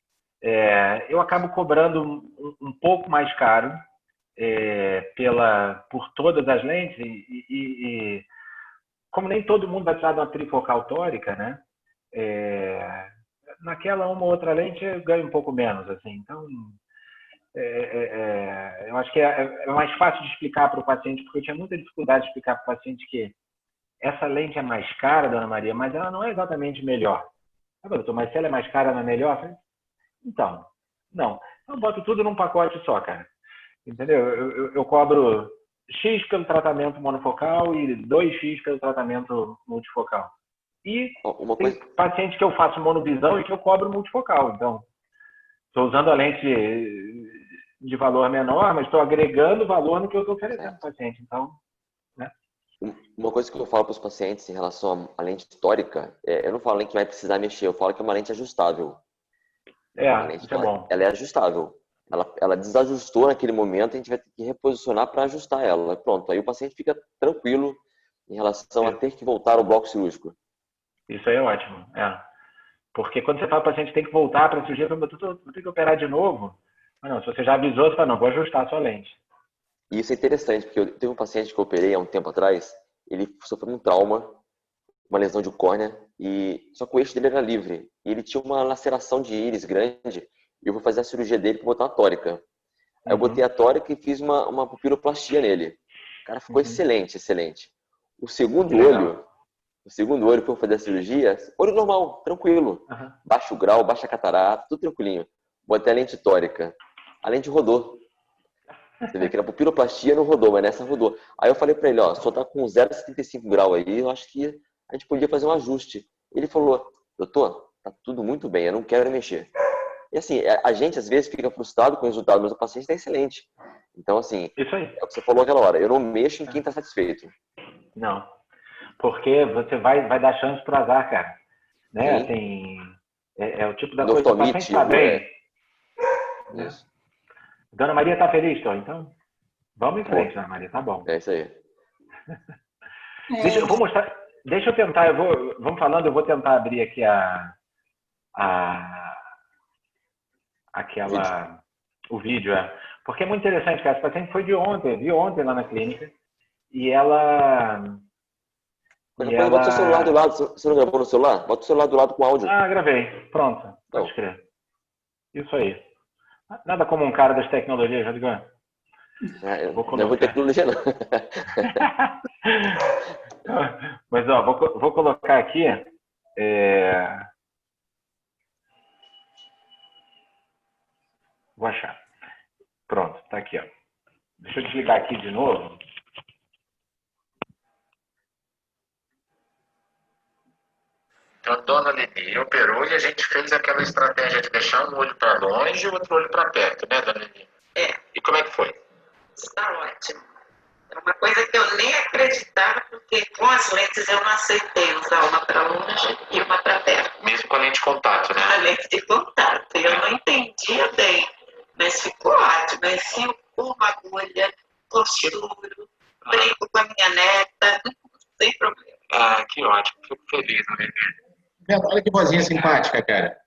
eu acabo cobrando um pouco mais caro por todas as lentes e como nem todo mundo vai precisar de uma trifocal tórica, né? Naquela uma ou outra lente eu ganho um pouco menos, assim. Então, eu acho que é mais fácil de explicar para o paciente, porque eu tinha muita dificuldade de explicar para o paciente que essa lente é mais cara, dona Maria, mas ela não é exatamente melhor. Doutor, mas se ela é mais cara, não é melhor? Então, não. Eu boto tudo num pacote só, cara. Entendeu? Eu cobro X pelo tratamento monofocal e 2X pelo tratamento multifocal. E tem paciente que eu faço monovisão e que eu cobro multifocal. Então, estou usando a lente de valor menor, mas estou agregando valor no que eu estou oferecendo para o paciente. Então, né? Uma coisa que eu falo para os pacientes em relação à lente tórica, eu não falo nem que vai precisar mexer, eu falo que é uma lente ajustável. Uma lente, isso é bom. Ela é ajustável. Ela desajustou naquele momento, a gente vai ter que reposicionar para ajustar ela. Pronto, aí o paciente fica tranquilo em relação a ter que voltar ao bloco cirúrgico. Isso aí é ótimo. Porque quando você fala para o paciente tem que voltar para a cirurgia, vou ter que operar de novo. Mas não, se você já avisou, você fala, não, vou ajustar a sua lente. E isso é interessante, porque eu teve um paciente que eu operei há um tempo atrás, ele sofreu um trauma, uma lesão de córnea, só que o eixo dele era livre. E ele tinha uma laceração de íris grande, e eu vou fazer a cirurgia dele para botar uma tórica. Aí eu botei a tórica e fiz uma pupiloplastia nele. O cara ficou excelente, excelente. O segundo olho que eu vou fazer a cirurgia, olho normal, tranquilo. Baixo grau, baixa catarata, tudo tranquilinho. Botei a lente tórica. A lente rodou. Você vê que na pupiloplastia não rodou, mas nessa rodou. Aí eu falei pra ele, só tá com 0,75 grau aí, eu acho que a gente podia fazer um ajuste. Ele falou, doutor, tá tudo muito bem, eu não quero mexer. E assim, a gente às vezes fica frustrado com o resultado, mas o paciente tá excelente. Então, assim, isso aí. É o que você falou aquela hora, eu não mexo em quem tá satisfeito. Não, porque você vai dar chance pro azar, cara. Né? É o tipo da coisa que o paciente tá bem. Isso. Dona Maria tá feliz, então vamos em frente, Dona Maria, tá bom. É isso aí. Eu vou mostrar, deixa eu tentar, vamos falando, eu vou tentar abrir aqui o vídeo, porque é muito interessante, cara. Esse paciente foi vi ontem lá na clínica e ela... Bota o celular do lado, você não gravou no celular? Bota o celular do lado com áudio. Gravei, pronto, pode escrever. Isso aí. Nada como um cara das tecnologias, Rodrigo. Não vou tecnologia, não. Mas, vou colocar aqui. Vou achar. Pronto, tá aqui, Deixa eu desligar aqui de novo. Então, a dona Leni operou e a gente fez aquela estratégia de deixar um olho para longe e o outro olho para perto, né, dona Leni? E como é que foi? Está ótimo. É uma coisa que eu nem acreditava, porque com as lentes eu não aceitei usar uma para longe e uma para perto. Mesmo com a lente de contato, né? A lente de contato. Eu não entendia bem, mas ficou ótimo. Assim, eu como agulha, costuro, brinco com a minha neta, sem problema. Que ótimo. Fico feliz, Leni. Olha que vozinha simpática, cara.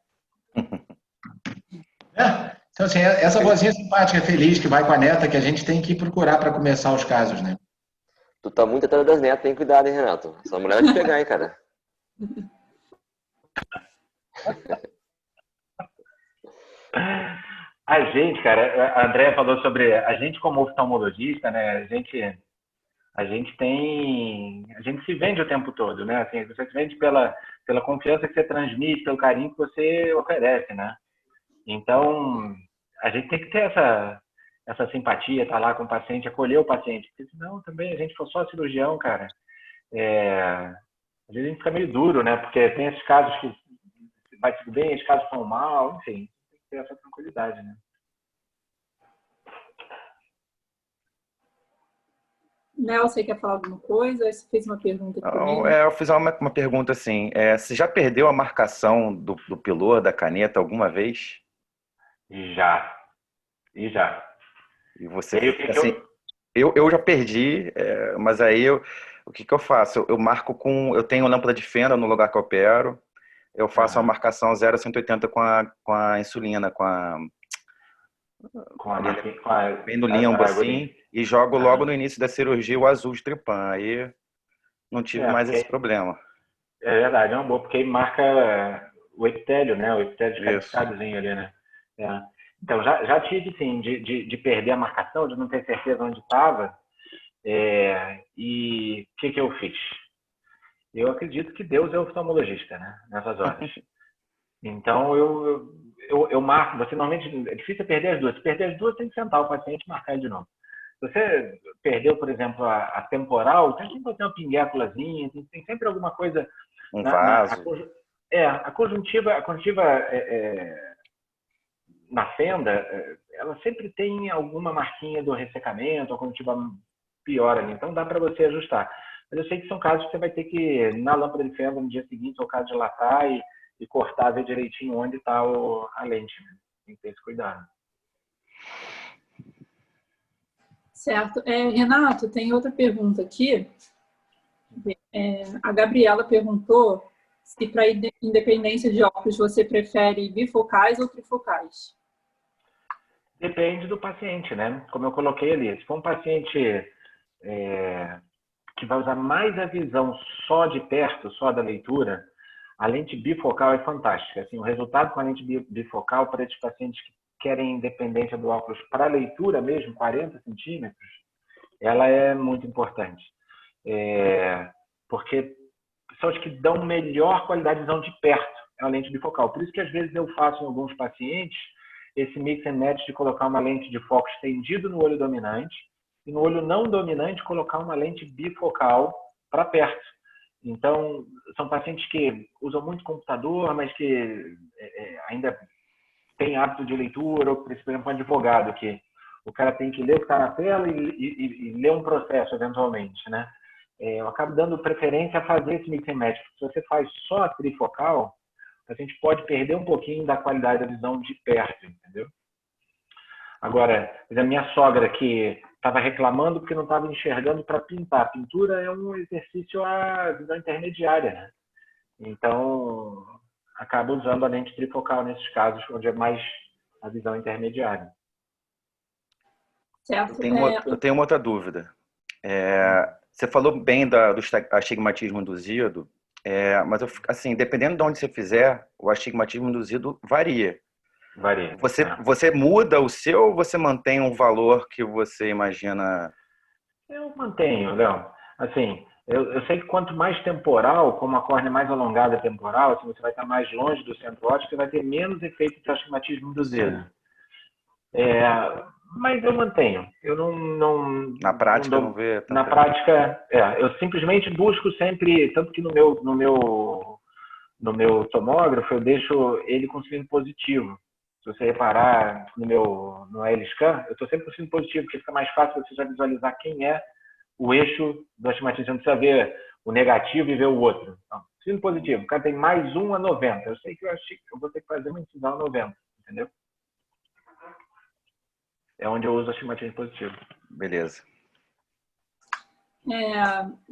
Então, assim, essa vozinha simpática, feliz, que vai com a neta, que a gente tem que procurar para começar os casos, né? Tu tá muito atrás das netas, tem cuidado, hein, Renato? Essa mulher vai te pegar, hein, cara? A gente, cara, a Andrea falou sobre a gente como oftalmologista, né? A gente se vende o tempo todo, né? Assim, você se vende pela confiança que você transmite, pelo carinho que você oferece, né? Então, a gente tem que ter essa simpatia, estar lá com o paciente, acolher o paciente. Porque senão também a gente for só cirurgião, cara, às vezes a gente fica meio duro, né? Porque tem esses casos que vai tudo bem, esses casos estão mal, enfim, tem que ter essa tranquilidade, né? Nel, você quer falar alguma coisa? Você fez uma pergunta aqui também, Não, né? eu fiz uma pergunta assim. Você já perdeu a marcação do pilô, da caneta, alguma vez? E já. E você, E aí, o que assim, eu já perdi, mas aí o que eu faço? Eu marco eu tenho lâmpada de fenda no lugar que eu opero, eu faço a marcação 0,180 com a insulina, bem no limbo assim, e jogo logo no início da cirurgia o azul de Trypan. Aí não tive mais esse problema. É verdade, é uma boa, porque aí marca o epitélio, né? O epitélio de cada Isso. estadozinho ali, né? Então, já tive, sim, de perder a marcação, de não ter certeza onde estava. E o que eu fiz? Eu acredito que Deus é oftalmologista, né? Nessas horas. Então, eu marco. Você normalmente, é difícil perder as duas. Se perder as duas, tem que sentar o paciente e marcar de nono. Se você perdeu, por exemplo, a temporal, tem sempre uma pinguéculazinha, tem sempre alguma coisa. Um vaso. A conjuntiva na fenda, ela sempre tem alguma marquinha do ressecamento, a conjuntiva pior ali. Então, dá para você ajustar. Mas eu sei que são casos que você vai ter que, na lâmpada de fenda, no dia seguinte, ou caso dilatar e cortar, ver direitinho onde está a lente. Né? Tem que ter esse cuidado. Certo. Renato, tem outra pergunta aqui. A Gabriela perguntou se para independência de óculos você prefere bifocais ou trifocais. Depende do paciente, né? Como eu coloquei ali. Se for um paciente que vai usar mais a visão só de perto, só da leitura, a lente bifocal é fantástica. Assim, o resultado com a lente bifocal para esses pacientes que querem independência do óculos para leitura mesmo, 40 centímetros, ela é muito importante. Porque são os que dão melhor qualidade de visão de perto, é a lente bifocal. Por isso que às vezes eu faço em alguns pacientes esse mix and match de colocar uma lente de foco estendido no olho dominante e no olho não dominante colocar uma lente bifocal para perto. Então, são pacientes que usam muito computador, mas que ainda têm hábito de leitura, ou, por exemplo, um advogado, que o cara tem que ler o que está na tela e ler um processo, eventualmente, né? Eu acabo dando preferência a fazer esse mix and match. Se você faz só a trifocal, a gente pode perder um pouquinho da qualidade da visão de perto, entendeu? Agora, a minha sogra que estava reclamando porque não estava enxergando para pintar. Pintura é um exercício à visão intermediária, né? Então, acaba usando a lente trifocal nesses casos, onde é mais a visão intermediária. Certo. Eu tenho uma outra dúvida. Você falou bem do astigmatismo induzido, mas assim, dependendo de onde você fizer, o astigmatismo induzido varia. Varia. Você muda o seu ou você mantém um valor que você imagina? Eu mantenho, Léo. Assim, eu sei que quanto mais temporal, como a córnea mais alongada temporal, assim, você vai estar mais longe do centro óptico, você vai ter menos efeito de astigmatismo induzido. Mas eu mantenho. Eu não Na prática não vê? Na prática, eu simplesmente busco sempre, tanto que no meu tomógrafo eu deixo ele com signo positivo. Se você reparar no L-scan, eu estou sempre com signo positivo, porque fica mais fácil você já visualizar quem é o eixo do astigmatismo. Você não precisa ver o negativo e ver o outro. Então, signo positivo, o cara tem mais 1 a 90. Eu sei que eu vou ter que fazer uma incisão a 90, entendeu? É onde eu uso astigmatismo positivo. Beleza.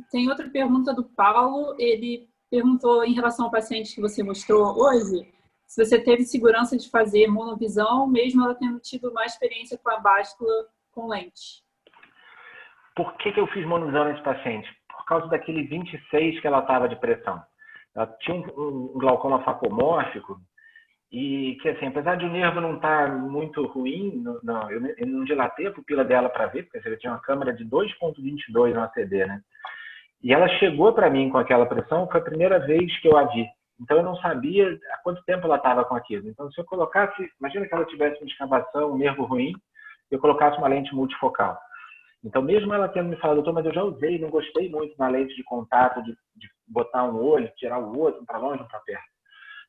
Tem outra pergunta do Paulo. Ele perguntou em relação ao paciente que você mostrou hoje, se você teve segurança de fazer monovisão, mesmo ela tendo tido mais experiência com a báscula com lente. Por que eu fiz monovisão nesse paciente? Por causa daquele 26 que ela estava de pressão. Ela tinha um glaucoma facomórfico e que, assim, apesar de o nervo não estar muito ruim, eu não dilatei a pupila dela para ver, porque ela tinha uma câmera de 2,22 no ACD, né? E ela chegou para mim com aquela pressão, foi a primeira vez que eu a vi. Então, eu não sabia há quanto tempo ela estava com aquilo. Então, se eu colocasse, imagina que ela tivesse uma escavação, um nervo ruim, eu colocasse uma lente multifocal. Então, mesmo ela tendo me falado, doutor, mas eu já usei, não gostei muito na lente de contato, de botar um olho, tirar o outro, um para longe, um para perto.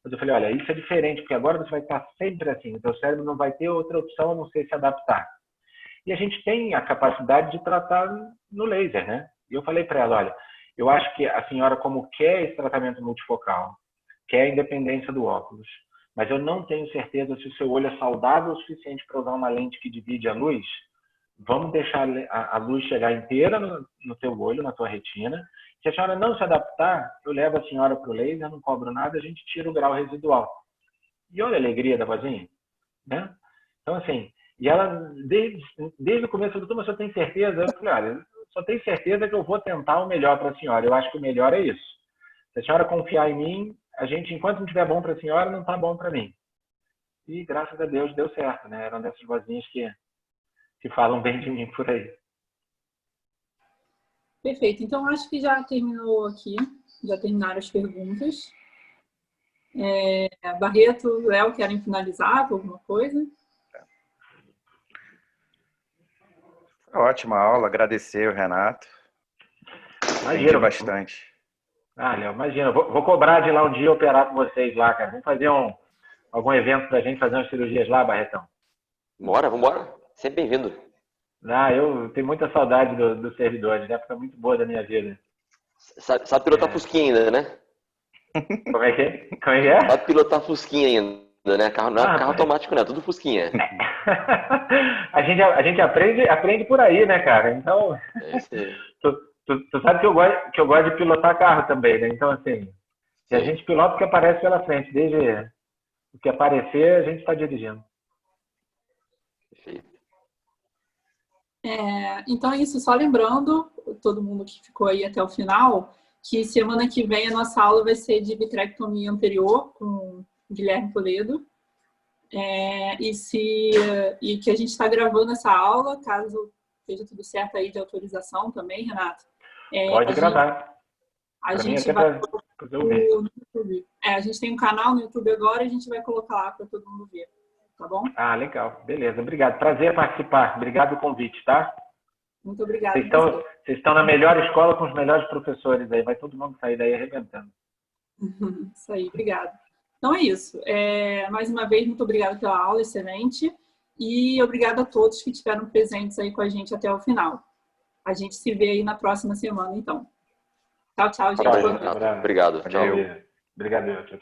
Mas eu falei, olha, isso é diferente, porque agora você vai estar sempre assim, o teu cérebro não vai ter outra opção a não ser se adaptar. E a gente tem a capacidade de tratar no laser, né? E eu falei para ela, olha, eu acho que a senhora, como quer esse tratamento multifocal, quer a independência do óculos, mas eu não tenho certeza se o seu olho é saudável o suficiente para usar uma lente que divide a luz. Vamos deixar a luz chegar inteira no teu olho, na tua retina. Se a senhora não se adaptar, eu levo a senhora para o laser, não cobro nada, a gente tira o grau residual. E olha a alegria da vozinha, né? Então, assim, e ela, desde o começo, doutor, mas você tem certeza? Eu falei, olha, eu só tenho certeza que eu vou tentar o melhor para a senhora. Eu acho que o melhor é isso. Se a senhora confiar em mim, a gente, enquanto não estiver bom para a senhora, não está bom para mim. E, graças a Deus, deu certo, né? Eram dessas vozinhas que falam bem de mim por aí. Perfeito. Então, acho que já terminou aqui. Já terminaram as perguntas. Barreto, Léo, querem finalizar com alguma coisa? Ótima aula. Agradecer o Renato. Aprendi bastante. Léo, imagina. Vou cobrar de lá um dia operar com vocês lá, cara. Vamos fazer algum evento pra gente fazer umas cirurgias lá, Barretão? Vambora. Sempre bem-vindo. Eu tenho muita saudade dos servidores, né? Época muito boa da minha vida. Sabe pilotar Fusquinha ainda, né? Como é que é? Sabe pilotar Fusquinha ainda, né? Carro, não é carro automático, não. É tudo Fusquinha. a gente aprende por aí, né, cara? Então, é isso aí. Tu sabe que eu gosto de pilotar carro também, né? Então, assim, se a gente pilota o que aparece pela frente, desde o que aparecer, a gente está dirigindo. Perfeito. Então é isso, só lembrando, todo mundo que ficou aí até o final, que semana que vem a nossa aula vai ser de vitrectomia anterior com o Guilherme Toledo. E que a gente está gravando essa aula, caso esteja tudo certo aí de autorização também, Renato. Pode gravar. A gente vai colocar no YouTube. A gente tem um canal no YouTube agora e a gente vai colocar lá para todo mundo ver. Tá bom? Legal. Beleza. Obrigado. Prazer participar. Obrigado pelo convite, tá? Muito obrigada. Vocês estão na melhor escola com os melhores professores aí. Vai todo mundo sair daí arrebentando. Isso aí. Obrigada. Então é isso. Mais uma vez, muito obrigada pela aula, excelente. E obrigada a todos que estiveram presentes aí com a gente até o final. A gente se vê aí na próxima semana, então. Tchau, gente. Obrigado. Tchau. Obrigado. Tchau.